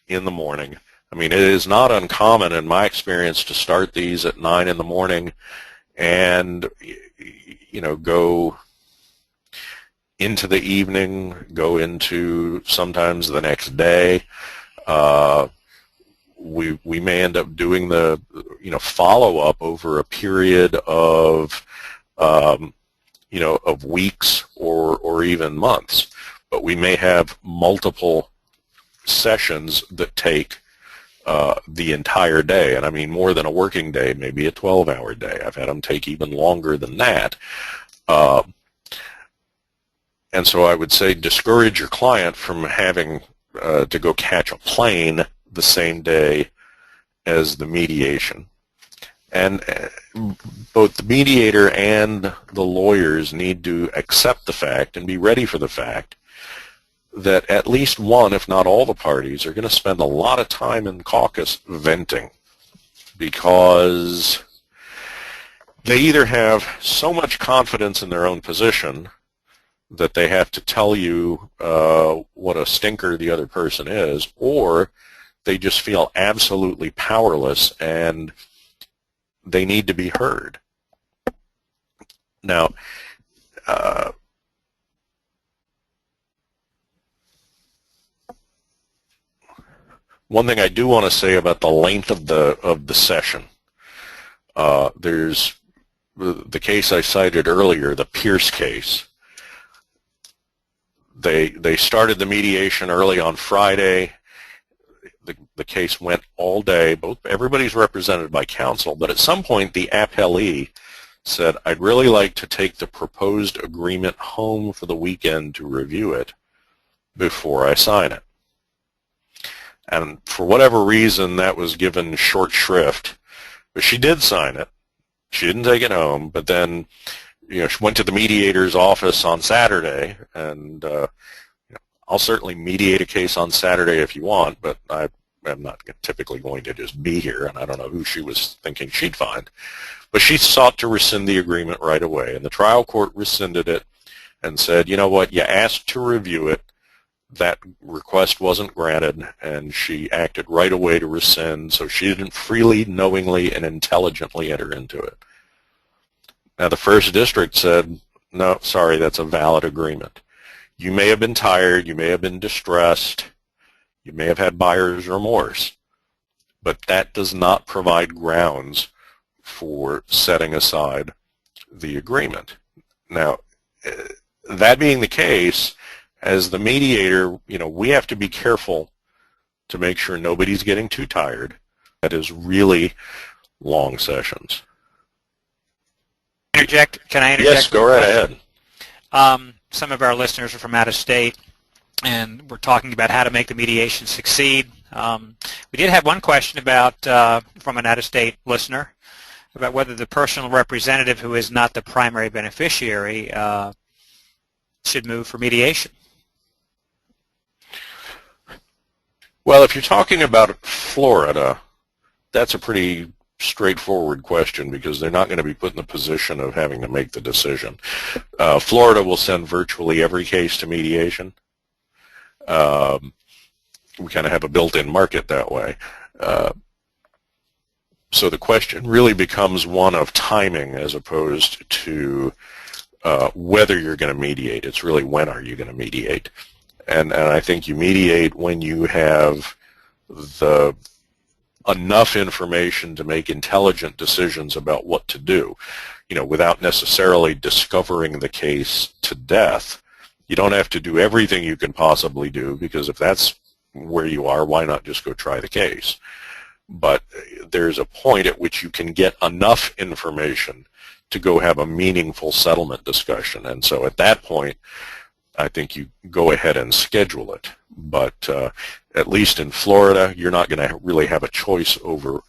in the morning. I mean, it is not uncommon in my experience to start these at 9 in the morning and, go into the evening, go into sometimes the next day. We may end up doing the follow-up over a period of of weeks or even months, but we may have multiple sessions that take the entire day, and I mean more than a working day, maybe a 12-hour day. I've had them take even longer than that. And so I would say discourage your client from having to go catch a plane the same day as the mediation. And both the mediator and the lawyers need to accept the fact and be ready for the fact that at least one, if not all the parties, are going to spend a lot of time in caucus venting, because they either have so much confidence in their own position that they have to tell you what a stinker the other person is, or they just feel absolutely powerless and they need to be heard. Now, one thing I do want to say about the length of the session, there's the case I cited earlier, the Pierce case. They started the mediation early on Friday. The case went all day. Everybody's represented by counsel, but at some point the appellee said, I'd really like to take the proposed agreement home for the weekend to review it before I sign it. And for whatever reason, that was given short shrift. But she did sign it. She didn't take it home, but then she went to the mediator's office on Saturday, and I'll certainly mediate a case on Saturday if you want, but I'm not typically going to just be here, and I don't know who she was thinking she'd find. But she sought to rescind the agreement right away, and the trial court rescinded it and said, you know what, you asked to review it. That request wasn't granted, and she acted right away to rescind, so she didn't freely, knowingly, and intelligently enter into it. Now, the First District said, no, sorry, that's a valid agreement. You may have been tired, you may have been distressed, you may have had buyer's remorse, but that does not provide grounds for setting aside the agreement. Now, that being the case, as the mediator, we have to be careful to make sure nobody's getting too tired. That is really long sessions. Can I interject? Yes, go right ahead. Some of our listeners are from out of state, and we're talking about how to make the mediation succeed. We did have one question about from an out-of-state listener about whether the personal representative who is not the primary beneficiary should move for mediation. Well, if you're talking about Florida, that's a pretty straightforward question, because they're not going to be put in the position of having to make the decision. Florida will send virtually every case to mediation. We kind of have a built-in market that way. So the question really becomes one of timing as opposed to whether you're going to mediate. It's really when are you going to mediate. And I think you mediate when you have enough information to make intelligent decisions about what to do, without necessarily discovering the case to death. You don't have to do everything you can possibly do, because if that's where you are, why not just go try the case? But there's a point at which you can get enough information to go have a meaningful settlement discussion. And so at that point, I think you go ahead and schedule it. But at least in Florida, you're not going to really have a choice over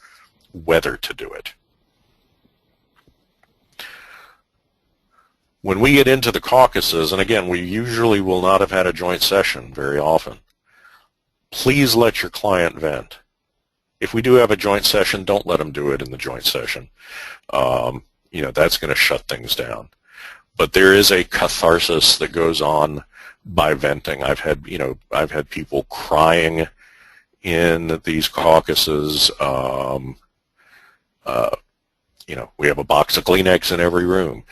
whether to do it. When we get into the caucuses, and again, we usually will not have had a joint session very often, please let your client vent. If we do have a joint session, don't let them do it in the joint session. That's going to shut things down. But there is a catharsis that goes on by venting. I've had people crying in these caucuses. We have a box of Kleenex in every room,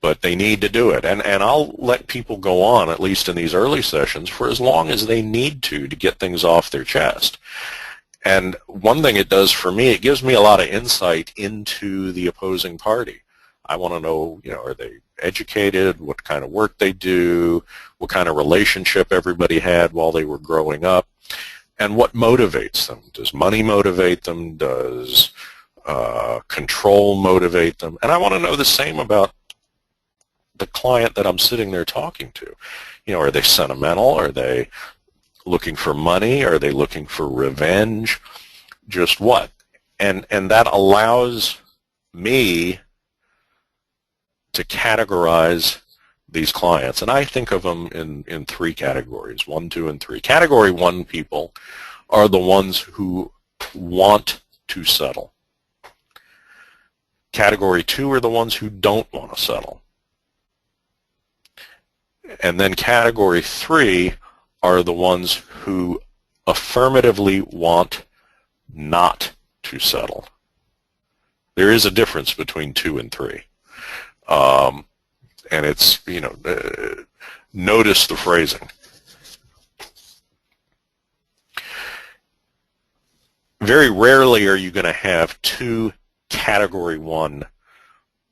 but they need to do it. And I'll let people go on, at least in these early sessions, for as long as they need to get things off their chest. And one thing it does for me, it gives me a lot of insight into the opposing party. I want to know, are they educated, what kind of work they do, what kind of relationship everybody had while they were growing up. and what motivates them. Does money motivate them? Does control motivate them? And I want to know the same about the client that I'm sitting there talking to. You know, are they sentimental? Are they looking for money? Are they looking for revenge? Just what? And that allows me to categorize these clients. And I think of them in three categories, 1, 2, and 3. Category 1 people are the ones who want to settle. Category 2 are the ones who don't want to settle. And then category 3 are the ones who affirmatively want not to settle. There is a difference between 2 and 3. And it's, you know, notice the phrasing. Very rarely are you going to have 2 category 1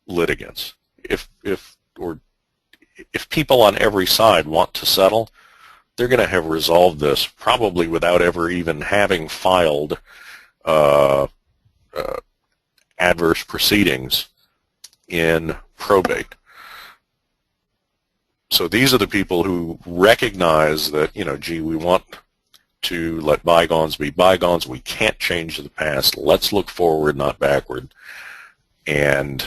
litigants. If people on every side want to settle, they're going to have resolved this probably without ever even having filed adverse proceedings in probate. So these are the people who recognize that, you know, gee, we want to let bygones be bygones. We can't change the past. Let's look forward, not backward. And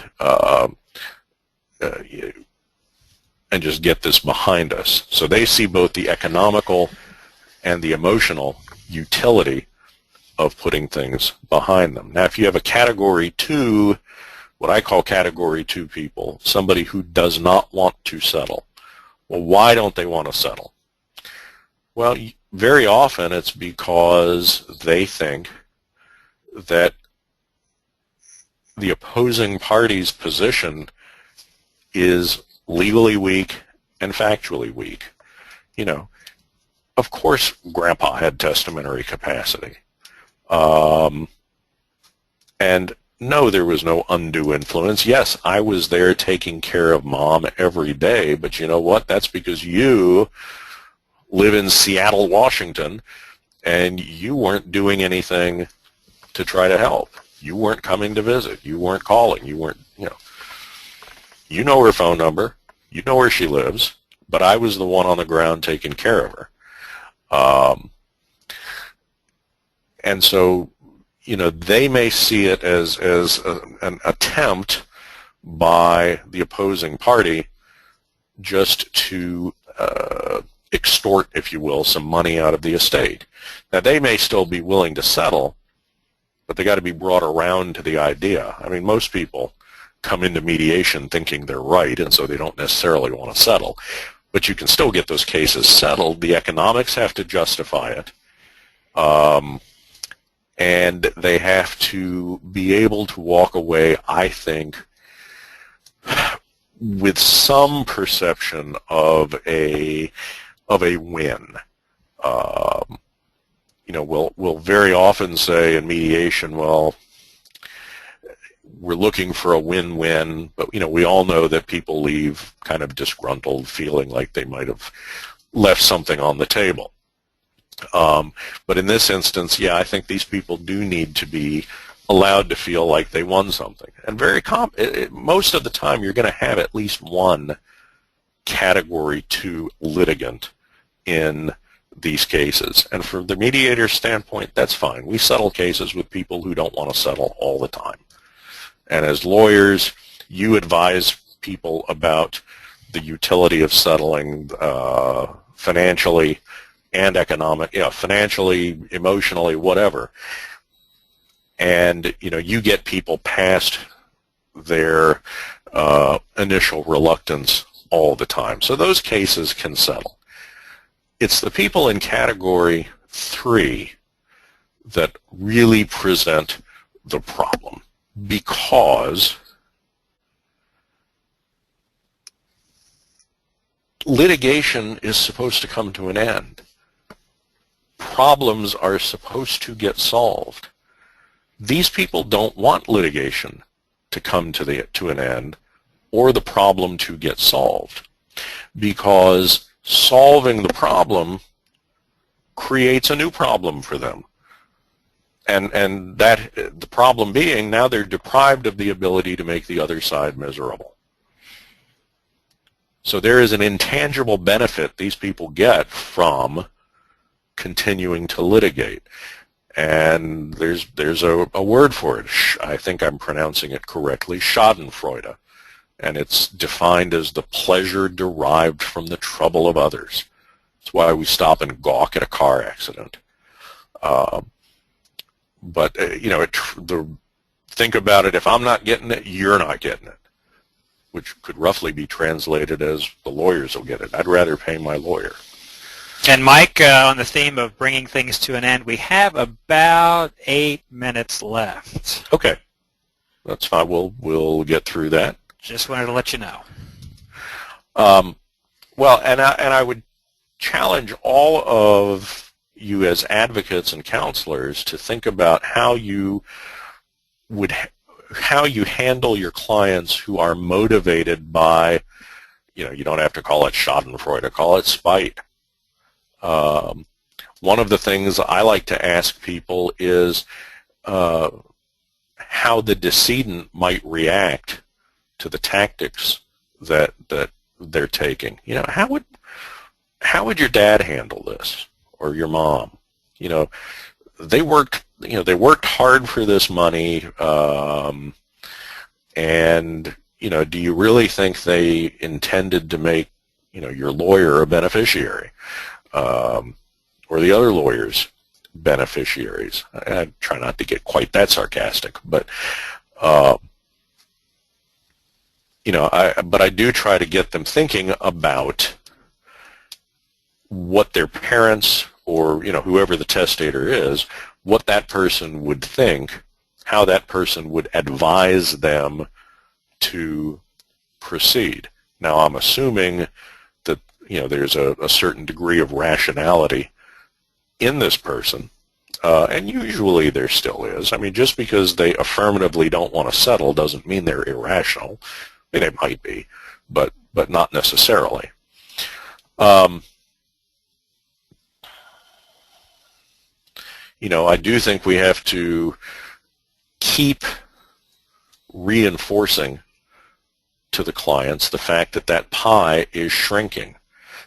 just get this behind us. So they see both the economical and the emotional utility of putting things behind them. Now, if you have a category 2, what I call category 2 people, somebody who does not want to settle. Well, why don't they want to settle? Well, very often it's because they think that the opposing party's position is legally weak and factually weak. You know, of course Grandpa had testamentary capacity. And no, there was no undue influence. Yes, I was there taking care of Mom every day, but you know what? That's because you live in Seattle, Washington, and you weren't doing anything to try to help. You weren't coming to visit. You weren't calling. You weren't, you know her phone number. You know where she lives, but I was the one on the ground taking care of her. And so, they may see it as an attempt by the opposing party just to extort, if you will, some money out of the estate. Now, they may still be willing to settle, but they got to be brought around to the idea. I mean, most people come into mediation thinking they're right, and so they don't necessarily want to settle. But you can still get those cases settled. The economics have to justify it. And they have to be able to walk away, I think, with some perception of a win. We'll very often say in mediation, well, we're looking for a win-win, but we all know that people leave kind of disgruntled, feeling like they might have left something on the table. But in this instance, yeah, I think these people do need to be allowed to feel like they won something. And most of the time, you're going to have at least one Category 2 litigant in these cases. And from the mediator's standpoint, that's fine. We settle cases with people who don't want to settle all the time. And as lawyers, you advise people about the utility of settling financially and financially, emotionally, whatever. And, you get people past their initial reluctance all the time. So those cases can settle. It's the people in Category 3 that really present the problem, because litigation is supposed to come to an end. Problems are supposed to get solved. These people don't want litigation to come to an end or the problem to get solved, because solving the problem creates a new problem for them. And that the problem being now they're deprived of the ability to make the other side miserable. So there is an intangible benefit these people get from continuing to litigate. And there's a word for it. I think I'm pronouncing it correctly, Schadenfreude. And it's defined as the pleasure derived from the trouble of others. That's why we stop and gawk at a car accident. But think about it, if I'm not getting it, you're not getting it, which could roughly be translated as the lawyers will get it. I'd rather pay my lawyer. And Mike, on the theme of bringing things to an end, we have about 8 minutes left. Okay, that's fine. We'll get through that. Just wanted to let you know. Well, and I would challenge all of you as advocates and counselors to think about how you handle your clients who are motivated by, you don't have to call it Schadenfreude, call it spite. One of the things I like to ask people is how the decedent might react to the tactics that they're taking. How would your dad handle this, or your mom? They worked hard for this money, and do you really think they intended to make your lawyer a beneficiary, or the other lawyers beneficiaries? I try not to get quite that sarcastic, but but I do try to get them thinking about what their parents, or whoever the testator is, what that person would think, how that person would advise them to proceed. Now, I'm assuming that there's a certain degree of rationality in this person, and usually there still is. I mean, just because they affirmatively don't want to settle doesn't mean they're irrational. I mean, they might be, but not necessarily. I do think we have to keep reinforcing to the clients the fact that pie is shrinking.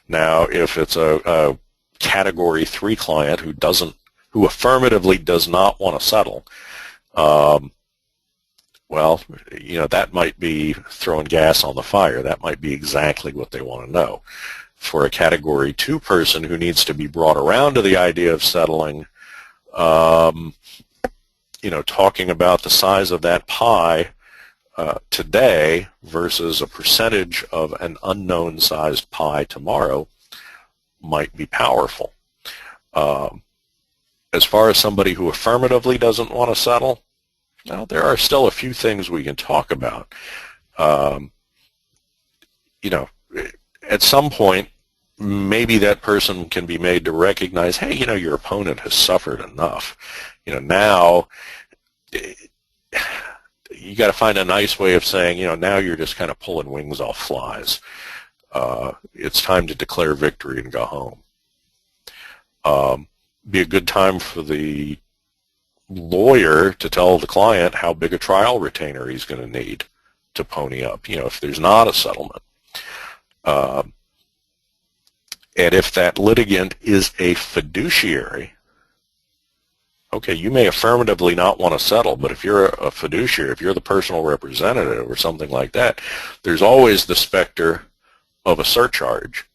Now, if it's a Category 3 client who affirmatively does not want to settle, well, that might be throwing gas on the fire. That might be exactly what they want to know. For a Category 2 person who needs to be brought around to the idea of settling, talking about the size of that pie today versus a percentage of an unknown sized pie tomorrow might be powerful. As far as somebody who affirmatively doesn't want to settle, well, there are still a few things we can talk about. At some point, maybe that person can be made to recognize, hey, your opponent has suffered enough. Now you got to find a nice way of saying, now you're just kind of pulling wings off flies. It's time to declare victory and go home. Be a good time for the lawyer to tell the client how big a trial retainer he's going to need to pony up, if there's not a settlement. And if that litigant is a fiduciary, okay, you may affirmatively not want to settle, but if you're a fiduciary, if you're the personal representative or something like that, there's always the specter of a surcharge.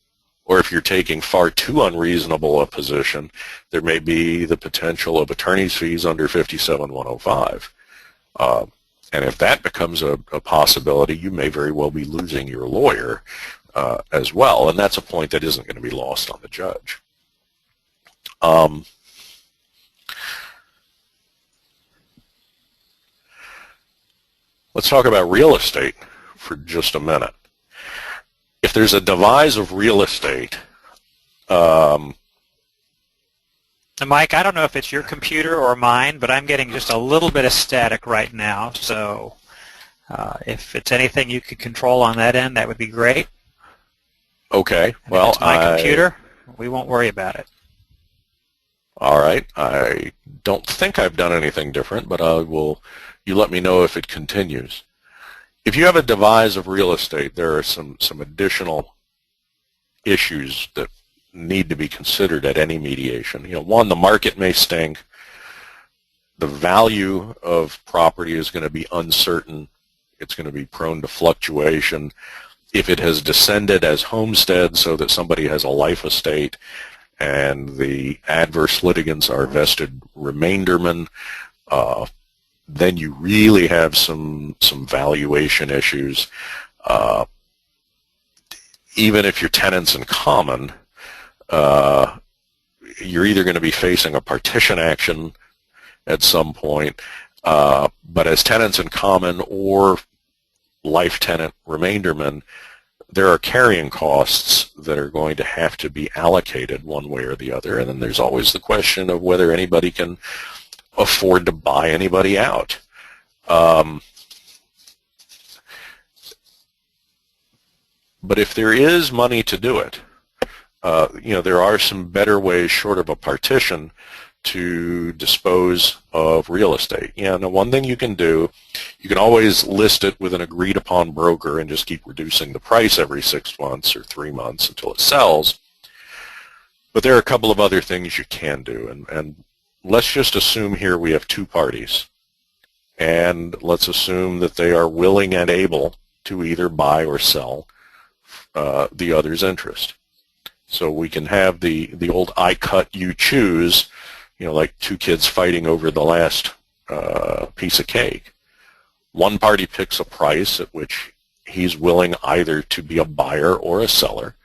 Or if you're taking far too unreasonable a position, there may be the potential of attorney's fees under 57105. And if that becomes a possibility, you may very well be losing your lawyer as well, and that's a point that isn't going to be lost on the judge. Let's talk about real estate for just a minute. If there's a devise of real estate, And Mike, I don't know if it's your computer or mine, but I'm getting just a little bit of static right now, so if it's anything you could control on that end, that would be great. Okay, and well, if it's my computer, we won't worry about it. All right. I don't think I've done anything different, but you let me know if it continues. If you have a devise of real estate, there are some additional issues that need to be considered at any mediation. One, the market may stink. The value of property is going to be uncertain. It's going to be prone to fluctuation. If it has descended as homestead so that somebody has a life estate and the adverse litigants are vested remaindermen, then you really have some valuation issues. Even if you're tenants in common, you're either going to be facing a partition action at some point, but as tenants in common or life tenant remaindermen, there are carrying costs that are going to have to be allocated one way or the other, and then there's always the question of whether anybody can afford to buy anybody out. But if there is money to do it, there are some better ways short of a partition to dispose of real estate. Now one thing you can do, you can always list it with an agreed upon broker and just keep reducing the price every 6 months or 3 months until it sells. But there are a couple of other things you can do, and let's just assume here we have two parties, and let's assume that they are willing and able to either buy or sell the other's interest. So we can have the old I cut, you choose, like two kids fighting over the last piece of cake. One party picks a price at which he's willing either to be a buyer or a seller,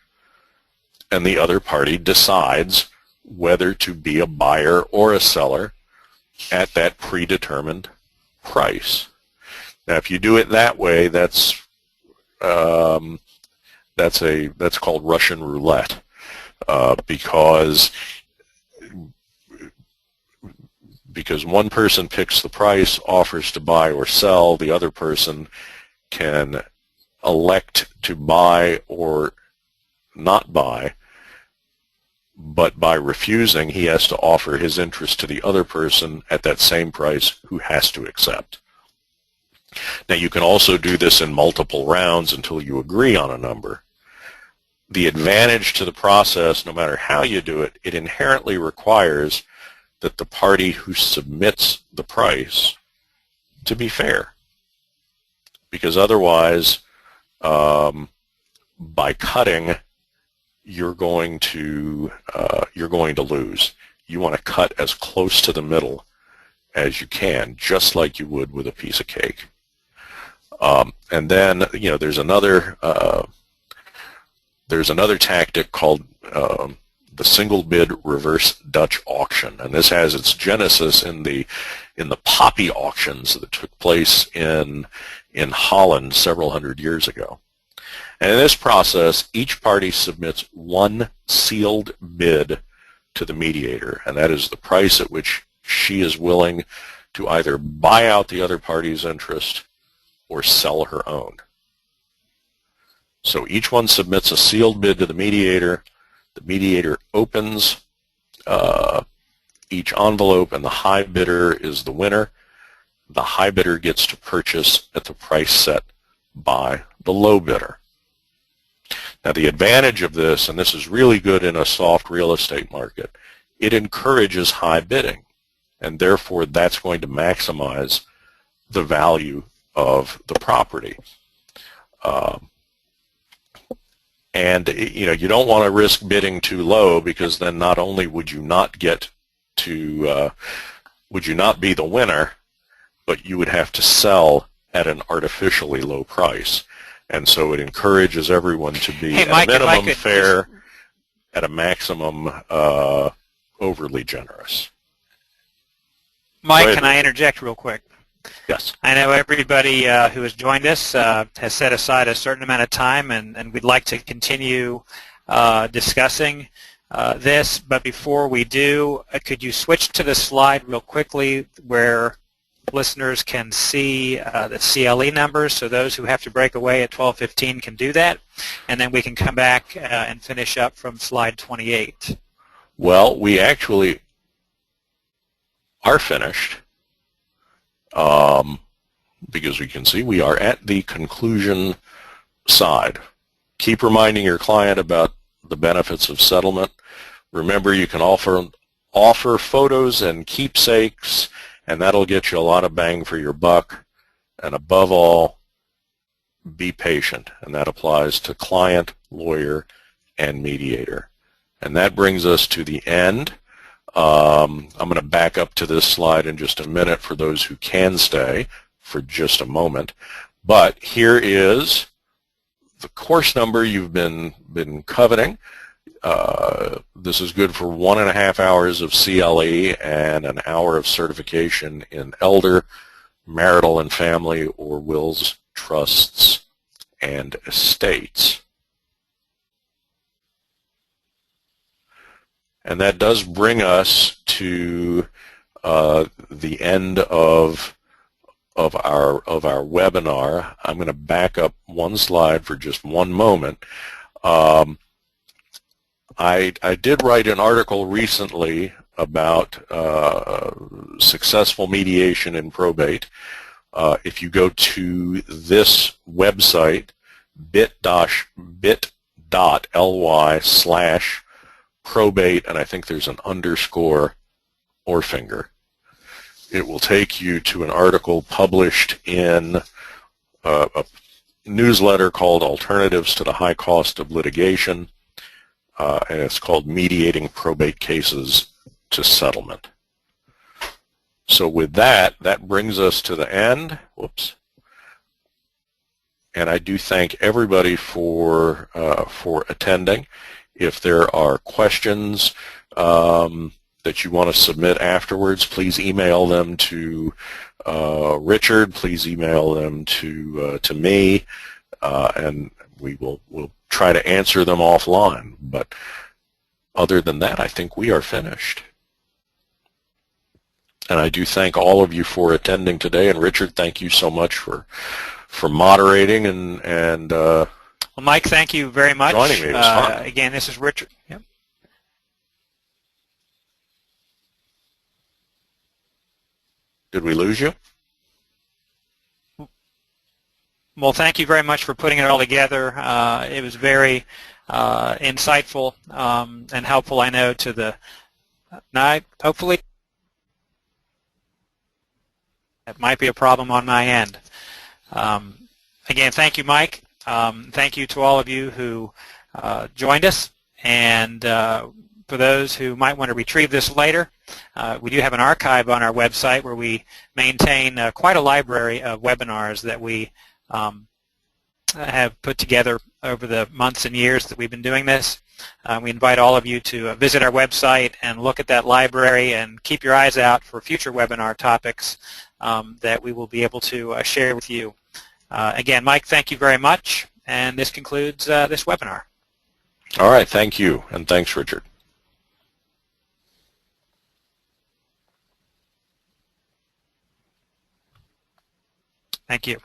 and the other party decides whether to be a buyer or a seller at that predetermined price. Now, if you do it that way, that's called Russian roulette, because one person picks the price, offers to buy or sell, the other person can elect to buy or not buy, but by refusing, he has to offer his interest to the other person at that same price, who has to accept. Now, you can also do this in multiple rounds until you agree on a number. The advantage to the process, no matter how you do it, it inherently requires that the party who submits the price to be fair, because otherwise, by cutting, you're going to lose. You want to cut as close to the middle as you can, just like you would with a piece of cake. And then there's another tactic called the single bid reverse Dutch auction, and this has its genesis in the poppy auctions that took place in Holland several hundred years ago. And in this process, each party submits one sealed bid to the mediator, and that is the price at which she is willing to either buy out the other party's interest or sell her own. So each one submits a sealed bid to the mediator. The mediator opens each envelope, and the high bidder is the winner. The high bidder gets to purchase at the price set by the low bidder. Now, the advantage of this, and this is really good in a soft real estate market, it encourages high bidding, and therefore that's going to maximize the value of the property. And you don't want to risk bidding too low, because then not only would you not get to would you not be the winner, but you would have to sell at an artificially low price. And so it encourages everyone to be at a minimum fair, at a maximum overly generous. Mike, can I interject real quick? Yes. I know everybody who has joined us has set aside a certain amount of time, and we'd like to continue discussing this. But before we do, could you switch to the slide real quickly where listeners can see the CLE numbers, so those who have to break away at 12:15 can do that, and then we can come back and finish up from slide 28. Well, we actually are finished, because we can see we are at the conclusion side. Keep reminding your client about the benefits of settlement. Remember, you can offer photos and keepsakes, and that'll get you a lot of bang for your buck. And above all, be patient, and that applies to client, lawyer, and mediator. And that brings us to the end. I'm going to back up to this slide in just a minute for those who can stay for just a moment. But here is the course number you've been coveting. This is good for 1.5 hours of CLE and an hour of certification in elder, marital and family, or wills, trusts, and estates. And that does bring us to the end of our webinar. I'm going to back up one slide for just one moment. I did write an article recently about successful mediation in probate. If you go to this website, bit.ly/probate, and I think there's an underscore Orfinger, it will take you to an article published in a newsletter called Alternatives to the High Cost of Litigation, and it's called Mediating Probate Cases to Settlement. So with that, that brings us to the end. Whoops. And I do thank everybody for attending. If there are questions that you want to submit afterwards, please email them to Richard. Please email them to me, and we'll try to answer them offline. But other than that, I think we are finished. And I do thank all of you for attending today. And Richard, thank you so much for moderating and well, Mike, thank you very much. Joining me. It was fun. Again, this is Richard. Yep. Did we lose you? Well, thank you very much for putting it all together. It was very insightful and helpful, I know, to the night. Hopefully, that might be a problem on my end. Again, thank you, Mike. Thank you to all of you who joined us. And for those who might want to retrieve this later, we do have an archive on our website where we maintain quite a library of webinars that we have put together over the months and years that we've been doing this. We invite all of you to visit our website and look at that library and keep your eyes out for future webinar topics that we will be able to share with you. Again, Mike, thank you very much, and this concludes this webinar. All right, thank you, and thanks, Richard. Thank you.